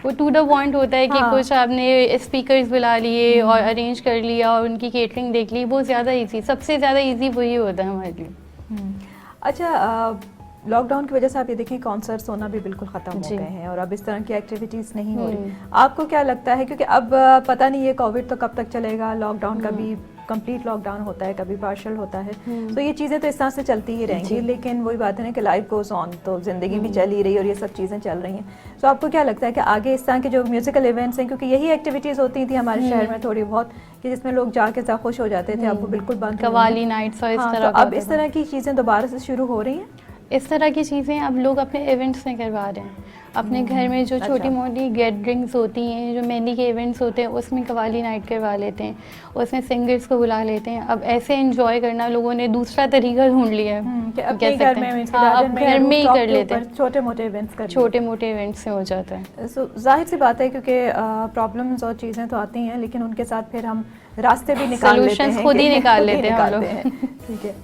वो टू द पॉइंट होता है कि हाँ। कुछ आपने स्पीकर्स बुला लिए और अरेंज कर लिया और उनकी केटरिंग देख ली, वो ज़्यादा इजी, सबसे ज़्यादा इजी वही होता है हमारे लिए। अच्छा, लॉकडाउन की वजह से आप ये देखें कॉन्सर्ट्स होना भी बिल्कुल ख़त्म हो जी। गए हैं और अब इस तरह की एक्टिविटीज़ नहीं हो रही। आपको क्या लगता है, क्योंकि अब पता नहीं ये कोविड तो कब तक चलेगा, लॉकडाउन कभी कंप्लीट लॉकडाउन होता है, कभी पार्शल होता है, तो ये चीज़ें तो इस तरह से चलती ही रहेंगी, लेकिन वही बात है ना कि लाइफ गोज़ ऑन, तो ज़िंदगी भी चल ही रही है और ये सब चीज़ें चल रही हैं। तो आपको क्या लगता है कि आगे इस तरह के जो म्यूज़िकल इवेंट्स हैं, क्योंकि यही एक्टिविटीज़ होती थी हमारे शहर में थोड़ी बहुत कि जिसमें लोग जाके ज़्यादा खुश हो जाते थे, अब वो बिल्कुल बंद हो गई हैं। कवाली नाइट्स और इस हाँ, तरह तो का अब इस तरह की चीज़ें दोबारा से शुरू हो रही हैं? इस तरह की चीज़ें अब लोग अपने इवेंट्स में करवा रहे हैं। अपने घर में जो छोटी मोटी गैदरिंग्स होती हैं, जो मेहंदी के इवेंट्स होते हैं, उसमें कवाली नाइट करवा लेते हैं, उसमें सिंगर्स को बुला लेते हैं। अब ऐसे एंजॉय करना लोगों ने दूसरा तरीका ढूंढ लिया है, कि कह अपने सकते घर में हैं। मीन्स हाँ, गार्डन अब में घर में ही rooftop कर के लेते ऊपर हैं, छोटे मोटे इवेंट्स कर छोटे मोटे इवेंट्स से हो जाता है। सो जाहिर सी बात है क्योंकि प्रॉब्लम्स और चीज़ें तो आती हैं, लेकिन उनके साथ फिर हम रास्ते भी निकाल लेते Solutions हैं, खुद ही कि निकाल खुद ही लेते हैं हम निकालते लोग। हैं। ठीक है,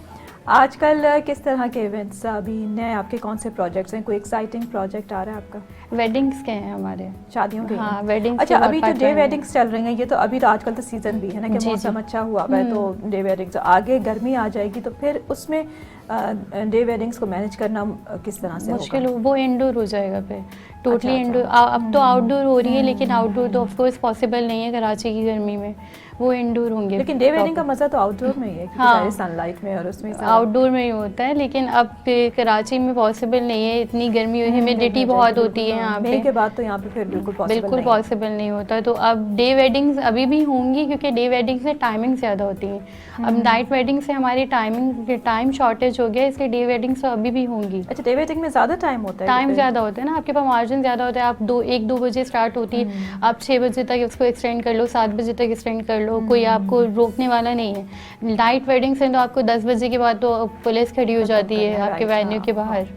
आजकल किस तरह के इवेंट्स अभी नए आपके कौन से प्रोजेक्ट्स हैं? कोई एक्साइटिंग प्रोजेक्ट आ रहा है आपका? वेडिंग्स के हैं हमारे, शादियों के? हाँ, weddings अच्छा, के अभी जो बहुत डे pipeline है। वेडिंग्स चल रही हैं, ये तो अभी तो आजकल तो सीजन भी है ना कि जी, मौसम जी। अच्छा हुआ हुआ है, तो डे वेडिंग्स आगे गर्मी आ जाएगी तो फिर उसमें डे वेडिंग्स को मैनेज करना किस तरह से मुश्किल होगा? हो, वो इंडोर हो जाएगा फिर टोटली अच्छा। इंडोर। अब तो आउटडोर हो रही है, लेकिन आउटडोर तो ऑफ कोर्स पॉसिबल नहीं है कराची की गर्मी में, वो इंडोर होंगे। लेकिन डे वेडिंग का मजा तो आउटडोर में ही है क्योंकि हाँ। सारे सनलाइट में और उसमें सारा- आउटडोर में ही होता है, लेकिन अब कराची में पॉसिबल नहीं है, इतनी गर्मी, ह्यूमिडिटी बहुत होती है यहाँ मई पे, के बाद तो यहाँ पे फिर बिल्कुल पॉसिबल बिल्कुल नहीं है। पॉसिबल नहीं होता। तो अब डे वेडिंग्स अभी भी होंगी, क्योंकि डे वेडिंग्स में टाइमिंग ज़्यादा होती है। अब नाइट वेडिंग से हमारी टाइम शॉर्टेज हो गया, इसलिए डे वेडिंग्स तो अभी भी होंगी। अच्छा, डे वेडिंग में ज़्यादा टाइम होता है? टाइम फिर? ज़्यादा होता है ना, आपके पास मार्जिन ज़्यादा होता है। आप 1-2 बजे स्टार्ट होती है, आप 6 बजे तक उसको एक्सटेंड कर लो, 7 बजे तक एक्सटेंड कर लो, कोई आपको रोकने वाला नहीं है। नाइट वेडिंग से तो आपको 10 बजे के बाद तो पुलिस खड़ी हो जाती है करना, आपके right, वेन्यू हाँ, के बाहर,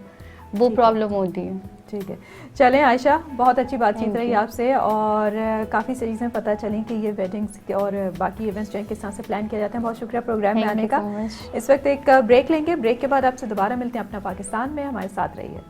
वो प्रॉब्लम होती है। ठीक है, चलें आयशा, बहुत अच्छी बातचीत Thank रही you. आपसे और काफ़ी चीज़ें पता चली कि ये वेडिंग्स और बाकी इवेंट्स जो हैं किस तरह से प्लान किया जाता है। बहुत शुक्रिया प्रोग्राम में Thank आने you का। so much. इस वक्त एक ब्रेक लेंगे, ब्रेक के बाद आपसे दोबारा मिलते हैं अपना पाकिस्तान में, हमारे साथ रहिए।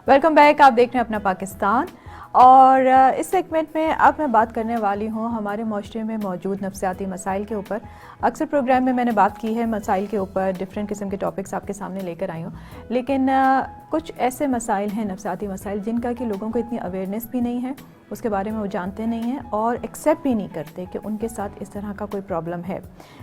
वेलकम बैक, आप देख रहे हैं अपना पाकिस्तान और इस सेगमेंट में अब मैं बात करने वाली हूँ हमारे माशरे में मौजूद नफ्सियाती मसाइल के ऊपर। अक्सर प्रोग्राम में मैंने बात की है मसाइल के ऊपर, डिफरेंट किस्म के टॉपिक्स आपके सामने लेकर आई हूँ, लेकिन कुछ ऐसे मसाइल हैं नफ्सियाती मसाइल जिनका कि लोगों को इतनी अवेयरनेस भी नहीं है, उसके बारे में वो जानते नहीं हैं और एक्सेप्ट भी नहीं करते कि उनके साथ इस तरह का कोई प्रॉब्लम है।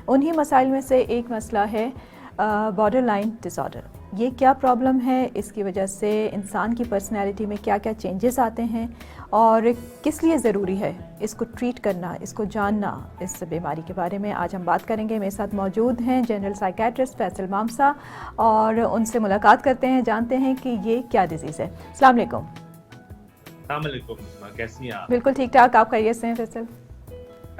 उन्हीं मसाइल में से एक मसला है बॉर्डर लाइन डिसऑर्डर। ये क्या प्रॉब्लम है, इसकी वजह से इंसान की पर्सनैलिटी में क्या क्या चेंजेस आते हैं और किस लिए ज़रूरी है इसको ट्रीट करना, इसको जानना, इस बीमारी के बारे में आज हम बात करेंगे। मेरे साथ मौजूद हैं जनरल साइकेट्रिस्ट फैसल मामसा और उनसे मुलाकात करते हैं, जानते हैं कि ये क्या डिजीज़ है। अस्सलाम वालेकुम। कैसी हैं आप? बिल्कुल ठीक ठाक, आप खैरियत से हैं फैसल?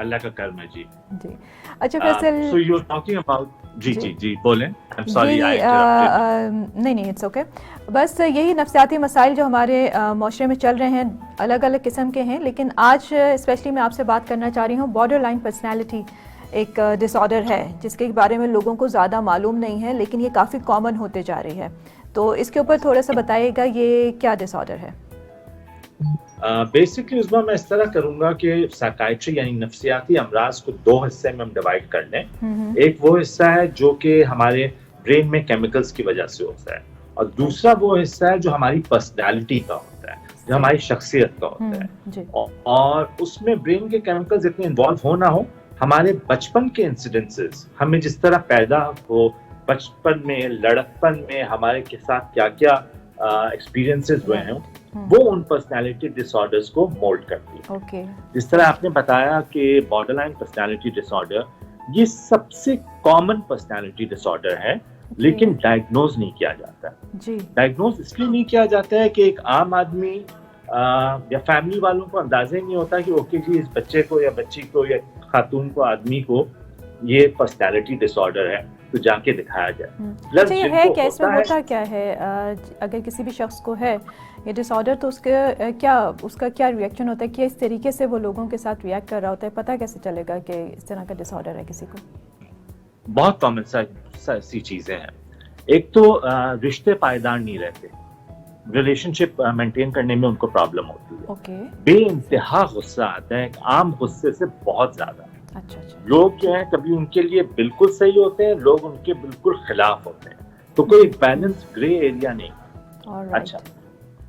अल्लाह का करम है जी। जी अच्छा Faisal, so you're talking about जी बोलें। I'm sorry I यही interrupted. नहीं इट्स ओके। बस यही नफ्सियाती मसाइल जो हमारे माशरे में चल रहे हैं अलग अलग किस्म के हैं, लेकिन आज स्पेशली मैं आपसे बात करना चाह रही हूँ बॉर्डर लाइन पर्सनैलिटी एक डिसऑर्डर है जिसके बारे में लोगों को ज़्यादा मालूम नहीं है, लेकिन ये काफ़ी कॉमन होते जा रही है। तो इसके ऊपर थोड़ा सा बताइएगा ये क्या डिसऑर्डर है? बेसिकली उसमें मैं इस तरह करूंगा कि साइकाइट्री यानी नफ्सियाती अमराज को दो हिस्से में हम डिवाइड कर लें। एक वो हिस्सा है जो कि हमारे ब्रेन में केमिकल्स की वजह से होता है और दूसरा वो हिस्सा है जो हमारी पर्सनैलिटी का होता है, जो हमारी शख्सियत का होता है। जी। और उसमें ब्रेन के केमिकल्स इतने इन्वॉल्व हो ना हो, हमारे बचपन के इंसिडेंसेस, हमें जिस तरह पैदा हो, बचपन में, लड़कपन में हमारे के साथ क्या क्या एक्सपीरियंसेस हुए हैं, वो उन पर्सनालिटी डिसऑर्डर्स को मोल्ड करती है। ओके। जिस तरह आपने बताया कि बॉर्डरलाइन पर्सनालिटी डिसऑर्डर ये सबसे कॉमन पर्सनालिटी डिसऑर्डर है, लेकिन डायग्नोज नहीं किया जाता। जी। डायग्नोज इसलिए नहीं किया जाता है कि एक आम आदमी या फैमिली वालों को अंदाजा ही नहीं होता कि ओके जी, इस बच्चे को या बच्ची को या खातून को, आदमी को ये पर्सनालिटी डिसऑर्डर है, तो जाके दिखाया जाए। अच्छा, ये है क्या, इसमें होता क्या है? अगर किसी भी शख्स को है ये डिसऑर्डर, तो उसका क्या रिएक्शन होता है, कि इस तरीके से वो लोगों के साथ रिएक्ट कर रहा होता है? पता कैसे चलेगा कि इस तरह का डिसऑर्डर है किसी को? बहुत कॉमन सी चीजें हैं। एक तो रिश्ते पायदार नहीं रहते, रिलेशनशिप मेंटेन करने में उनको प्रॉब्लम होती है। ओके। बेइंतहा गुस्सा आता है, एक आम गुस्से से बहुत ज्यादा। अच्छा। लोग जो हैं कभी उनके लिए बिल्कुल सही होते हैं, लोग उनके बिल्कुल खिलाफ होते हैं, तो कोई बैलेंस ग्रे एरिया नहीं। अच्छा,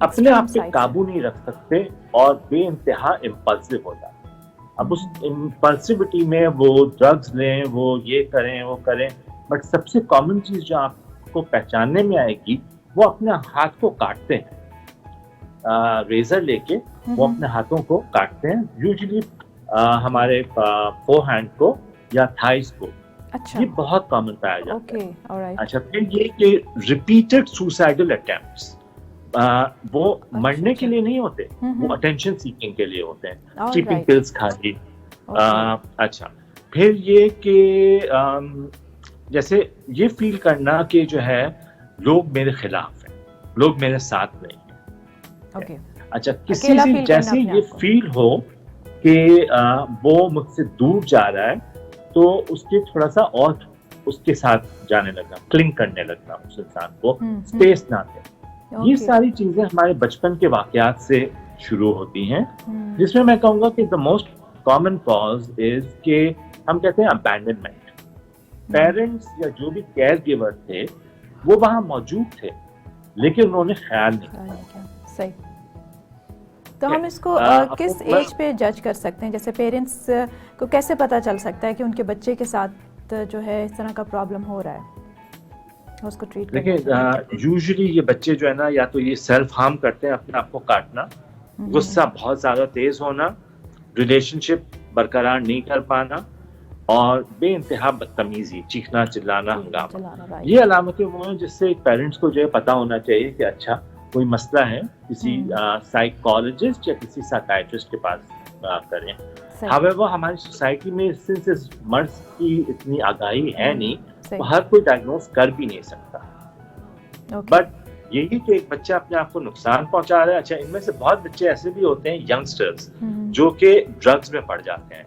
अपने आप पे काबू नहीं रख सकते और बेइंतहा इम्पल्सिव हो जाते हैं। अब उस इम्पल्सिविटी में वो ड्रग्स लें, वो ये करें, वो करें, बट सबसे कॉमन चीज जो आपको पहचानने में आएगी, वो अपने हाथ को काटते हैं, रेजर लेके वो अपने हाथों को काटते हैं, यूजुअली हमारे फोरहैंड को या थाइस को। अच्छा। ये बहुत कॉमन पाया जाता है। Okay, alright. अच्छा, फिर ये कि रिपीटेड सुसाइडल अटेम्प्ट्स, वो मरने के लिए नहीं होते, वो अटेंशन सीकिंग के लिए होते हैं, स्लीपिंग पिल्स खा ली। अच्छा, फिर ये कि जैसे ये फील करना कि जो है लोग मेरे खिलाफ हैं, लोग मेरे साथ नहीं हैं। ओके। अच्छा, किसी से जैसे ये फील हो कि वो मुझसे दूर जा रहा है, तो उसके थोड़ा सा और उसके साथ जाने लगना, क्लिंग करने लगना उस इंसान को, स्पेस ना दे। ये सारी चीजें हमारे बचपन के वाकयात से शुरू होती हैं, जिसमें मैं कहूँगा कि the most common cause is कि हम कहते हैं अबैंडनमेंट। पेरेंट्स या जो भी केयर गिवर थे वो वहाँ मौजूद थे, लेकिन उन्होंने ख्याल नहीं किया। सही। तो हम इसको किस एज पे जज कर सकते हैं? जैसे पेरेंट्स को कैसे पता चल सकता है कि उनके बच्चे के साथ जो है इस तरह का प्रॉब्लम हो रहा है, उसको ट्रीट करना? देखिए, यूजुअली ये बच्चे जो है ना, या तो ये सेल्फ हार्म करते हैं, अपने आप को काटना, गुस्सा बहुत ज्यादा तेज होना, रिलेशनशिप बरकरार नहीं कर पाना, और बेइंतहा बदतमीजी, चीखना, चिल्लाना, हंगामा। ये अलामतें वो हैं जिससे पेरेंट्स को जो है पता होना चाहिए कि अच्छा कोई मसला है, किसी साइकोलॉजिस्ट या किसी साइकियाट्रिस्ट के पास करें। हावेवर हमारी सोसाइटी में सिंस मर्ज की इतनी आगाही है नहीं, तो हर कोई डायग्नोज कर भी नहीं सकता। बट यही कि एक बच्चा अपने आप को नुकसान पहुंचा रहा है। अच्छा, इनमें से बहुत बच्चे ऐसे भी होते हैं, यंगस्टर्स, जो कि ड्रग्स में पड़ जाते हैं,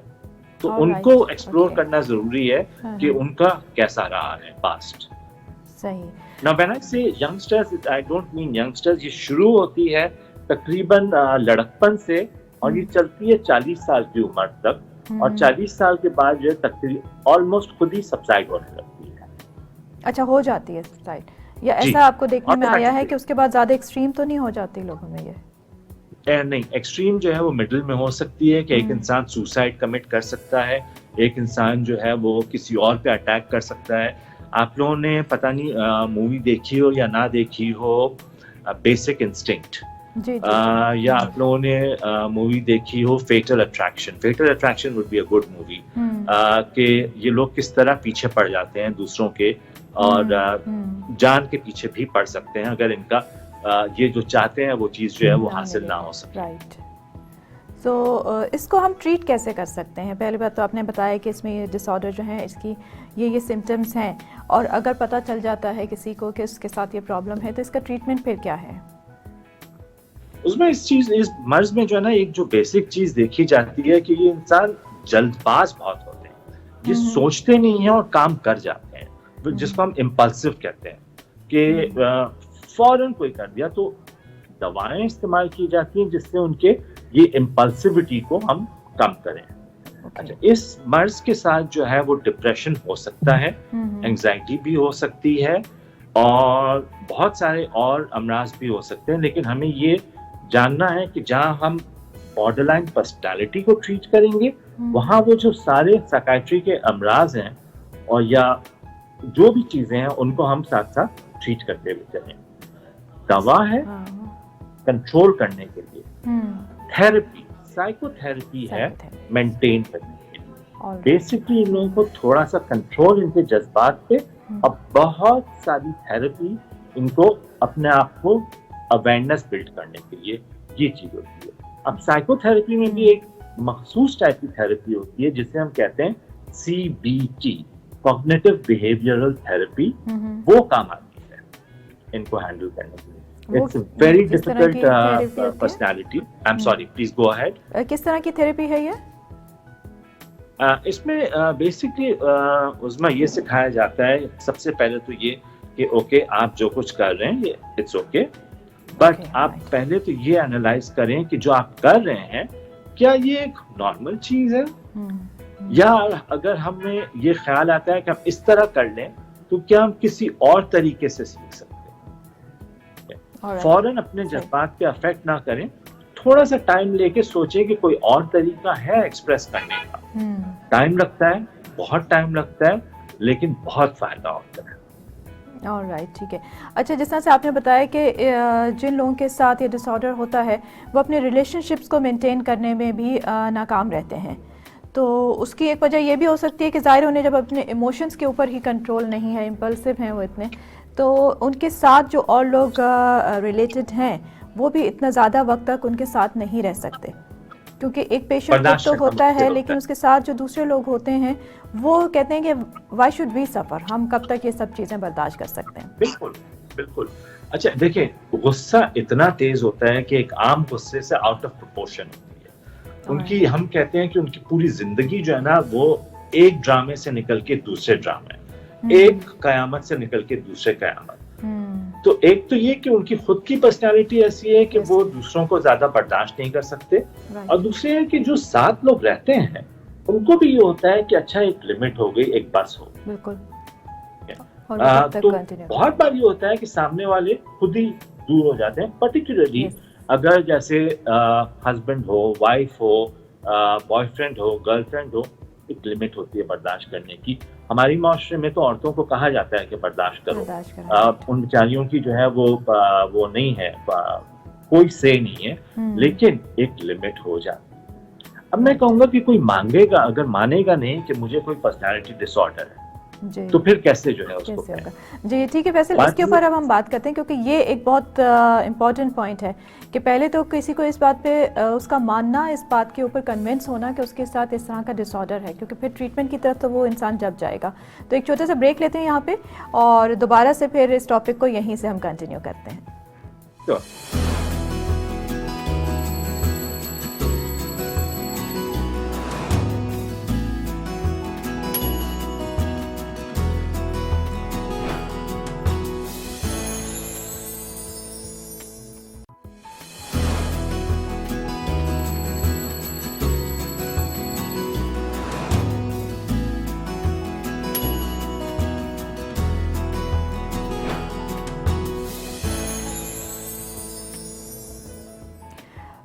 तो उनको एक्सप्लोर करना जरूरी है कि उनका कैसा रहा है पास्ट। सही। Now when I say youngsters, I don't mean youngsters, ये शुरू होती है तकरीबन लड़कपन से और ये चलती है 40 साल की उम्र तक, और 40 साल के बाद जो है तकरीबन ऑलमोस्ट खुद ही सबसाइड होने लगती है। अच्छा, हो जाती है सबसाइड, या ऐसा आपको देखने में आया है कि उसके बाद ज्यादा एक्सट्रीम तो नहीं हो जाती लोगों में? ये नहीं, एक्सट्रीम जो है वो मिडिल में हो सकती है कि एक इंसान सुसाइड कमिट कर सकता है, एक इंसान जो है वो किसी और पे अटैक कर सकता है। आप लोगों ने पता नहीं मूवी देखी हो या ना देखी हो, बेसिक इंस्टिंक्ट, या आप लोगों ने मूवी देखी हो fatal attraction. Fatal attraction would be a good movie, कि ये लोग किस तरह पीछे पड़ जाते हैं दूसरों के, और जान के पीछे भी पड़ सकते हैं अगर इनका ये जो चाहते हैं वो चीज़ जो है वो हासिल ना हो सके। राइट। तो इसको हम ट्रीट कैसे कर सकते हैं? पहली बात तो आपने बताया कि इसमें ये डिसऑर्डर जो है, इसकी ये सिम्टम्स हैं, और अगर पता चल जाता है किसी को कि उसके साथ ये प्रॉब्लम है, तो इसका ट्रीटमेंट फिर क्या है? उसमें इस मर्ज में जो है ना, एक जो बेसिक चीज देखी जाती है कि ये इंसान जल्दबाज बहुत होते हैं, ये सोचते नहीं हैं और काम कर जाते हैं, जिसको हम इम्पल्सिव कहते हैं, कि फौरन कोई कर दिया। तो दवाएं इस्तेमाल की जाती हैं जिससे उनके ये इम्पल्सिविटी को हम कम करें। अच्छा, इस मर्ज के साथ जो है वो डिप्रेशन हो सकता है, एंजाइटी भी हो सकती है, और बहुत सारे और अमराज भी हो सकते हैं, लेकिन हमें ये जानना है कि जहाँ हम बॉर्डरलाइन पर्सनालिटी को ट्रीट करेंगे वहाँ वो जो सारे साइकियाट्री के अमराज हैं और या जो भी चीजें हैं उनको हम साथ साथ ट्रीट करते हुए चलें। दवा है कंट्रोल करने के लिए, थेरेपी साइकोथेरेपी है मेंटेन करने के लिए। बेसिकली इन लोगों को थोड़ा सा कंट्रोल इनके जज्बात पे और बहुत सारी थेरेपी इनको अपने आप को अवेयरनेस बिल्ड करने के लिए ये चीज होती है। अब साइकोथेरेपी में भी एक मखसूस टाइप की थेरेपी होती है जिसे हम कहते हैं CBT, कॉग्निटिव बिहेवियरल थेरेपी, वो काम आती है इनको हैंडल करने के लिए। It's very difficult personality. I am sorry, please go ahead. किस तरह की थेरेपी है ये? इसमें बेसिकली उस्मा ये सिखाया जाता है सबसे पहले तो ये कि ओके आप जो कुछ कर रहे हैं इट्स ओके, बट आप पहले तो ये एनालाइज करें कि जो आप कर रहे हैं क्या ये एक नॉर्मल चीज है, या अगर हमें ये ख्याल आता है कि हम इस तरह कर लें तो क्या हम किसी और तरीके से सीख सकते हैं। फौरन अपने जज्बात पे अफेक्ट ना करें, थोड़ा सा टाइम लेके सोचें कि कोई और तरीका है एक्सप्रेस करने का। टाइम लगता है, बहुत टाइम लगता है, लेकिन बहुत फायदा होता है। ऑलराइट, ठीक है। अच्छा, जिस तरह से आपने बताया कि जिन लोगों के साथ ये डिसऑर्डर होता है वो अपने रिलेशनशिप्स को मेंटेन करने में भी नाकाम रहते हैं, तो उसकी एक वजह ये भी हो सकती है कि ज़ाहिर उन्हें जब अपने इमोशंस के ऊपर ही कंट्रोल नहीं है, इम्पल्सिव हैं वो इतने, तो उनके साथ जो और लोग रिलेटेड हैं वो भी इतना ज़्यादा वक्त तक उनके साथ नहीं रह सकते, क्योंकि एक पेशेंट तो होता है लेकिन उसके साथ जो दूसरे लोग होते हैं वो कहते हैं कि व्हाई शुड वी सफर, हम कब तक ये सब चीज़ें बर्दाश्त कर सकते हैं। बिल्कुल बिल्कुल। अच्छा देखिए, गुस्सा इतना तेज होता है कि एक आम गुस्से से आउट ऑफ प्रोपोर्शन होती है उनकी। हम कहते हैं कि उनकी पूरी जिंदगी जो है ना वो एक ड्रामे से निकल के दूसरे ड्रामे, एक कयामत से निकल के दूसरे कयामत। तो एक तो ये कि उनकी खुद की पर्सनालिटी ऐसी है कि वो दूसरों को ज्यादा बर्दाश्त नहीं कर सकते, और दूसरे है कि जो साथ लोग रहते हैं उनको भी ये होता है कि अच्छा एक लिमिट हो गई, एक बस हो। बिल्कुल। तो बहुत बार ये होता है कि सामने वाले खुद ही दूर हो जाते हैं, पर्टिकुलरली अगर जैसे हस्बैंड हो, वाइफ हो, बॉयफ्रेंड हो, गर्लफ्रेंड हो, एक लिमिट होती है बर्दाश्त करने की। हमारी माशरे में तो औरतों को कहा जाता है कि बर्दाश्त करो, उन बेचारियों की जो है वो नहीं है, कोई से नहीं है, लेकिन एक लिमिट हो जाती है। अब मैं कहूँगा कि कोई मांगेगा, अगर मानेगा नहीं कि मुझे कोई पर्सनालिटी डिसऑर्डर है, तो फिर कैसे जो है उसको होगा। जी ठीक है फैसल, इसके ऊपर अब हम बात करते हैं, क्योंकि ये एक बहुत इम्पॉर्टेंट पॉइंट है कि पहले तो किसी को इस बात पे उसका मानना, इस बात के ऊपर कन्विंस होना कि उसके साथ इस तरह का डिसऑर्डर है, क्योंकि फिर ट्रीटमेंट की तरफ तो वो इंसान जब जाएगा। तो एक छोटा सा ब्रेक लेते हैं यहाँ पे और दोबारा से फिर इस टॉपिक को यहीं से हम कंटिन्यू करते हैं।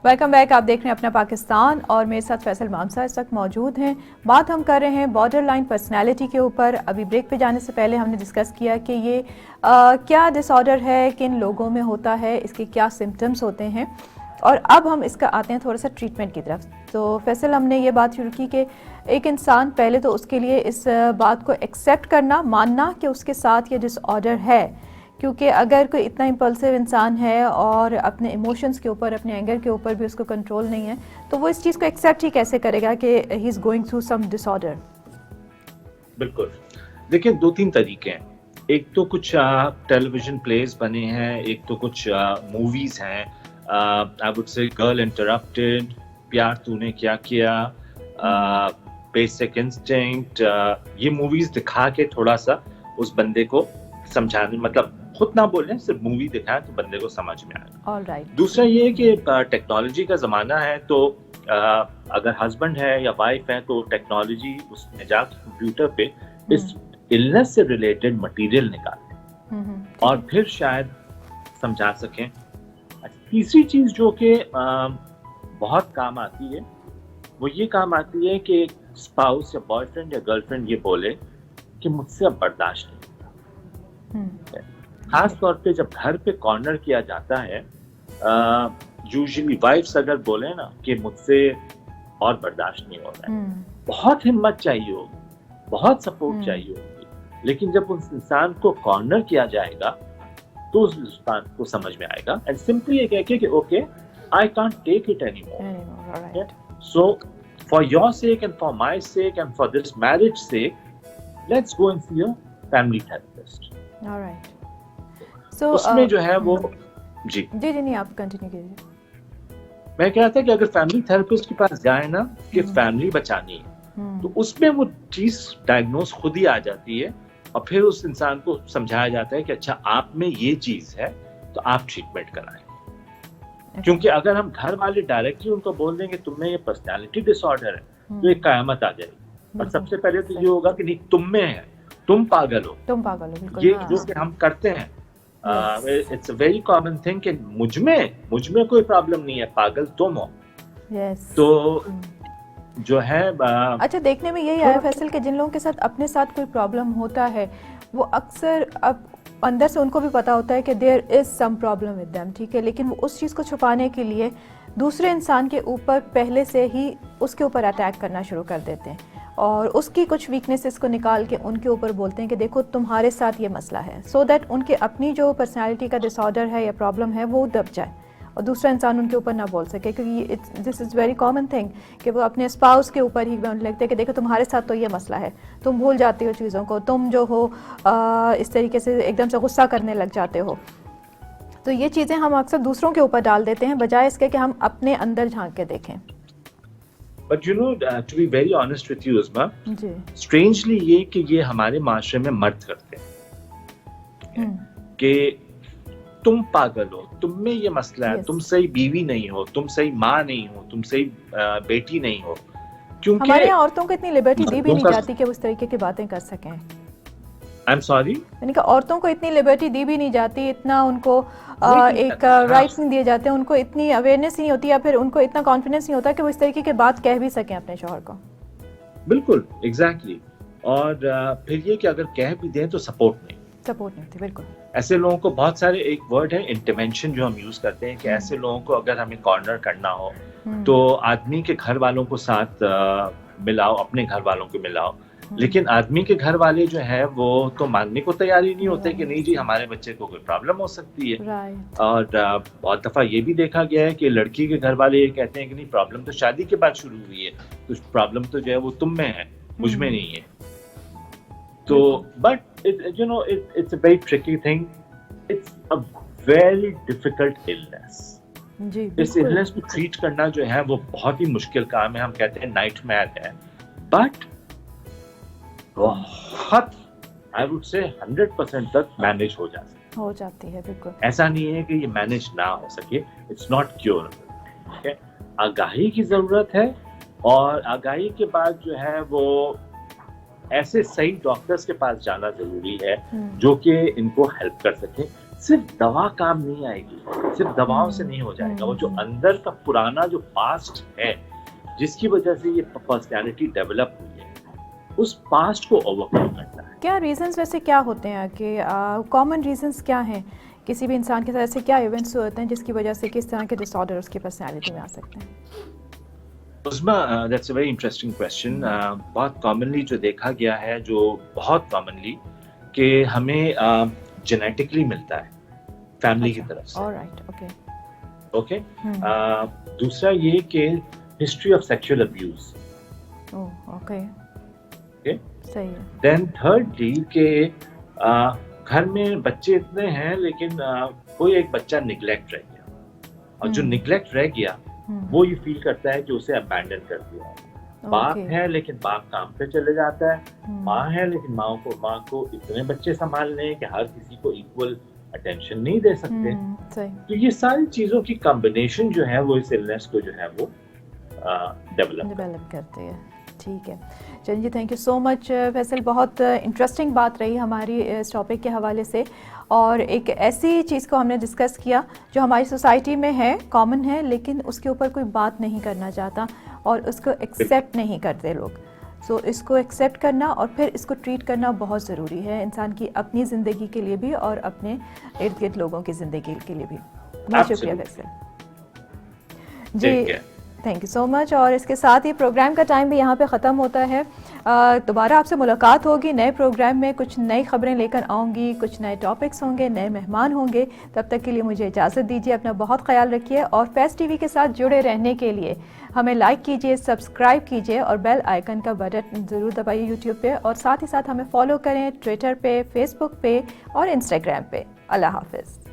Welcome back. आप देख रहे हैं अपना पाकिस्तान और मेरे साथ फैसल मामसा इस वक्त मौजूद हैं। बात हम कर रहे हैं बॉर्डर लाइन पर्सनैलिटी के ऊपर। अभी ब्रेक पे जाने से पहले हमने डिस्कस किया कि ये क्या डिसऑर्डर है, किन लोगों में होता है, इसके क्या सिम्टम्स होते हैं, और अब हम इसका आते हैं थोड़ा सा ट्रीटमेंट की तरफ। तो फैसल, हमने ये बात शुरू की कि एक इंसान पहले तो उसके लिए इस बात को एक्सेप्ट करना, मानना कि उसके साथ ये डिसऑर्डर है, क्योंकि अगर कोई इतना इम्पल्सिव इंसान है और अपने इमोशंस के ऊपर, अपने एंगर के ऊपर भी उसको कंट्रोल नहीं है, तो वो इस चीज़ को एक्सेप्ट ही कैसे करेगा कि he is going through some disorder. बिल्कुल, देखिए दो तीन तरीके हैं। एक तो कुछ टेलीविजन प्लेस बने हैं, एक तो कुछ मूवीज हैं, I would say girl interrupted, प्यार तूने क्या किया, बेसिक इंस्टिंक्ट, ये मूवीज दिखा के थोड़ा सा उस बंदे को समझाने, मतलब खुद ना बोलें, सिर्फ मूवी दिखाएं तो बंदे को समझ में आए। ऑलराइट। दूसरा ये है कि टेक्नोलॉजी का जमाना है, तो अगर हस्बैंड है या वाइफ है तो टेक्नोलॉजी उसमें जाकर कंप्यूटर पे इस इलनेस से रिलेटेड मटेरियल निकालें। और फिर शायद समझा सकें। तीसरी चीज जो कि बहुत काम आती है वो ये काम आती है कि स्पाउस या बॉयफ्रेंड या गर्लफ्रेंड ये बोले कि मुझसे अब बर्दाश्त नहीं होता। खास तौर पे जब घर पे कॉर्नर किया जाता है, यूजुअली वाइफ्स अगर बोले ना कि मुझसे और बर्दाश्त नहीं हो रहा है, बहुत हिम्मत चाहिए होगी, बहुत सपोर्ट चाहिए होगी, लेकिन जब उस इंसान को कॉर्नर किया जाएगा तो उस इंसान को समझ में आएगा एंड सिंपली ये कह के कि okay I can't take it anymore, so for your sake and for my sake and for this marriage sake let's go and see a family therapist. Alright, so उसमें जो है वो जी नहीं, आप कंटिन्यू कीजिए। मैं कह रहा था कि अगर फैमिली थेरेपिस्ट के पास जाए ना कि फैमिली बचानी है, तो उसमें वो चीज डायग्नोज खुद ही आ जाती है और फिर उस इंसान को समझाया जाता है कि अच्छा आप में ये चीज है तो आप ट्रीटमेंट कराएं। क्योंकि अगर हम घर वाले डायरेक्टली उनको बोल देंगे तुम में ये पर्सनालिटी डिसऑर्डर है तो एक कयामत आ जाएगी। और सबसे पहले तो ये होगा कि नहीं तुम में है, तुम पागल हो, बिल्कुल। ये जो कि हम करते हैं। It's a very common thing कि मुझ में कोई प्रॉब्लम नहीं है, पागल तुम हो। तो जो है अच्छा, देखने में यही आया फैसल कि जिन लोगों के साथ अपने साथ कोई प्रॉब्लम होता है वो अक्सर अब अंदर से उनको भी पता होता है कि there is some problem with them, ठीक है, लेकिन वो उस चीज़ को छुपाने के लिए दूसरे इंसान के ऊपर पहले से ही उसके ऊपर अटैक करना शुरू कर देते हैं और उसकी कुछ वीकनेसेस को निकाल के उनके ऊपर बोलते हैं कि देखो तुम्हारे साथ ये मसला है, सो दैट उनके अपनी जो पर्सनालिटी का डिसऑर्डर है या प्रॉब्लम है वो दब जाए और दूसरा इंसान उनके ऊपर ना बोल सके। क्योंकि this is very common thing कि वो अपने स्पाउस के ऊपर ही लगते हैं कि देखो तुम्हारे साथ तो ये मसला है, तुम भूल जाते हो चीज़ों को, तुम जो हो इस तरीके से एकदम से गुस्सा करने लग जाते हो। तो ये चीज़ें हम अक्सर दूसरों के ऊपर डाल देते हैं बजाय इसके कि हम अपने अंदर झांक के देखें। But you know, to be very honest with you, Uzma, strangely ये कि ये हमारे माशरे में मर्द करते हैं कि तुम पागल हो, तुम में ये मसला है, तुम सही बीवी नहीं हो, तुम सही माँ नहीं हो, तुम सही बेटी नहीं हो। क्योंकि हमारे यहाँ औरतों को इतनी लिबर्टी दी भी नहीं जाती कि वो इस तरीके की बातें कर सकें। I'm sorry? यानी कि औरतों को इतनी लिबर्टी दी भी नहीं जाती, इतना उनको एक राइट्स नहीं दिए जाते, उनको इतनी अवेयरनेस नहीं होती या फिर उनको इतना कॉन्फिडेंस नहीं होता कि वो इस तरीके की बात कह भी सकें अपने शौहर को। बिल्कुल, एग्जैक्टली। और फिर ये कि अगर कह भी दें तो सपोर्ट नहीं होती। बिल्कुल ऐसे लोगों को बहुत सारे, एक वर्ड है इंटरवेंशन जो हम यूज करते हैं कि ऐसे लोगों को अगर हमें कॉर्नर करना हो तो आदमी के घर वालों को साथ मिलाओ, अपने घर वालों को मिलाओ, लेकिन आदमी के घर वाले जो है वो तो मानने को तैयार ही नहीं होते कि नहीं जी हमारे बच्चे को कोई प्रॉब्लम हो सकती है। और बहुत दफा ये भी देखा गया है कि लड़की के घर वाले ये कहते हैं कि नहीं प्रॉब्लम तो शादी के बाद शुरू हुई है, तो प्रॉब्लम तो जो है वो तुम में है, मुझ में नहीं है। तो but you know it's a very tricky thing, it's a very difficult illness. इस इलनेस को ट्रीट करना जो है वो बहुत ही मुश्किल काम है, हम कहते हैं नाइटमेयर है, बट बहुत आई वुड से 100% तक मैनेज हो जाती है। बिल्कुल ऐसा नहीं है कि ये मैनेज ना हो सके, इट्स नॉट क्योरेबल। आगाही की जरूरत है और आगाही के बाद जो है वो ऐसे सही डॉक्टर्स के पास जाना जरूरी है जो कि इनको हेल्प कर सके। सिर्फ दवा काम नहीं आएगी, सिर्फ दवाओं से नहीं हो जाएगा। वो जो अंदर का पुराना जो पास्ट है जिसकी वजह से ये पर्सनैलिटी डेवलप हुई है, उस पास्ट को ओवरकम करना है। क्या रीजंस वैसे क्या होते हैं कि कॉमन रीजंस क्या हैं किसी भी इंसान के साथ, ऐसे क्या इवेंट्स होते हैं जिसकी वजह से किस तरह के डिसऑर्डर उसकी पर्सनैलिटी में आ सकते हैं? Usma, that's a very interesting question. बहुत कॉमनली जो देखा गया है, जो बहुत कॉमनली कि हमें जेनेटिकली मिलता है फैमिली की तरफ से। Alright, okay. दूसरा ये कि history of sexual abuse. Okay, सही है। देन थर्डली के घर में बच्चे इतने हैं लेकिन कोई एक बच्चा निगलेक्ट रह गया, और जो निगलेक्ट रह गया वो ये फील करता है कि उसे अबैंडन कर दिया। बाप है लेकिन बाप काम पे चले जाता है, माँ है लेकिन माँ को इतने बच्चे संभालने हैं कि हर किसी को इक्वल अटेंशन नहीं दे सकते। तो ये सारी चीजों की कॉम्बिनेशन जो है वो इस इलनेस को जो है वो डेवलप करते हैं। ठीक है, चलिए जी, thank you so much Faisal. बहुत इंटरेस्टिंग बात रही हमारी इस टॉपिक के हवाले से, और एक ऐसी चीज़ को हमने डिस्कस किया जो हमारी सोसाइटी में है, कॉमन है, लेकिन उसके ऊपर कोई बात नहीं करना चाहता और उसको एक्सेप्ट नहीं करते लोग। सो इसको एक्सेप्ट करना और फिर इसको ट्रीट करना बहुत ज़रूरी है इंसान की अपनी ज़िंदगी के लिए भी और अपने इर्द गिर्द लोगों की ज़िंदगी के लिए भी। बहुत शुक्रिया फैसल जी, थैंक यू सो मच। और इसके साथ ही प्रोग्राम का टाइम भी यहाँ पे ख़त्म होता है। दोबारा आपसे मुलाकात होगी नए प्रोग्राम में, कुछ नई खबरें लेकर आऊँगी, कुछ नए टॉपिक्स होंगे, नए मेहमान होंगे। तब तक के लिए मुझे इजाज़त दीजिए, अपना बहुत ख्याल रखिए और फैज़ टीवी के साथ जुड़े रहने के लिए हमें लाइक कीजिए, सब्सक्राइब कीजिए और बेल आइकन का बटन ज़रूर दबाइए यूट्यूब पे, और साथ ही साथ हमें फॉलो करें ट्विटर पे, फेसबुक पे और इंस्टाग्राम पे। अल्लाह हाफ़िज़।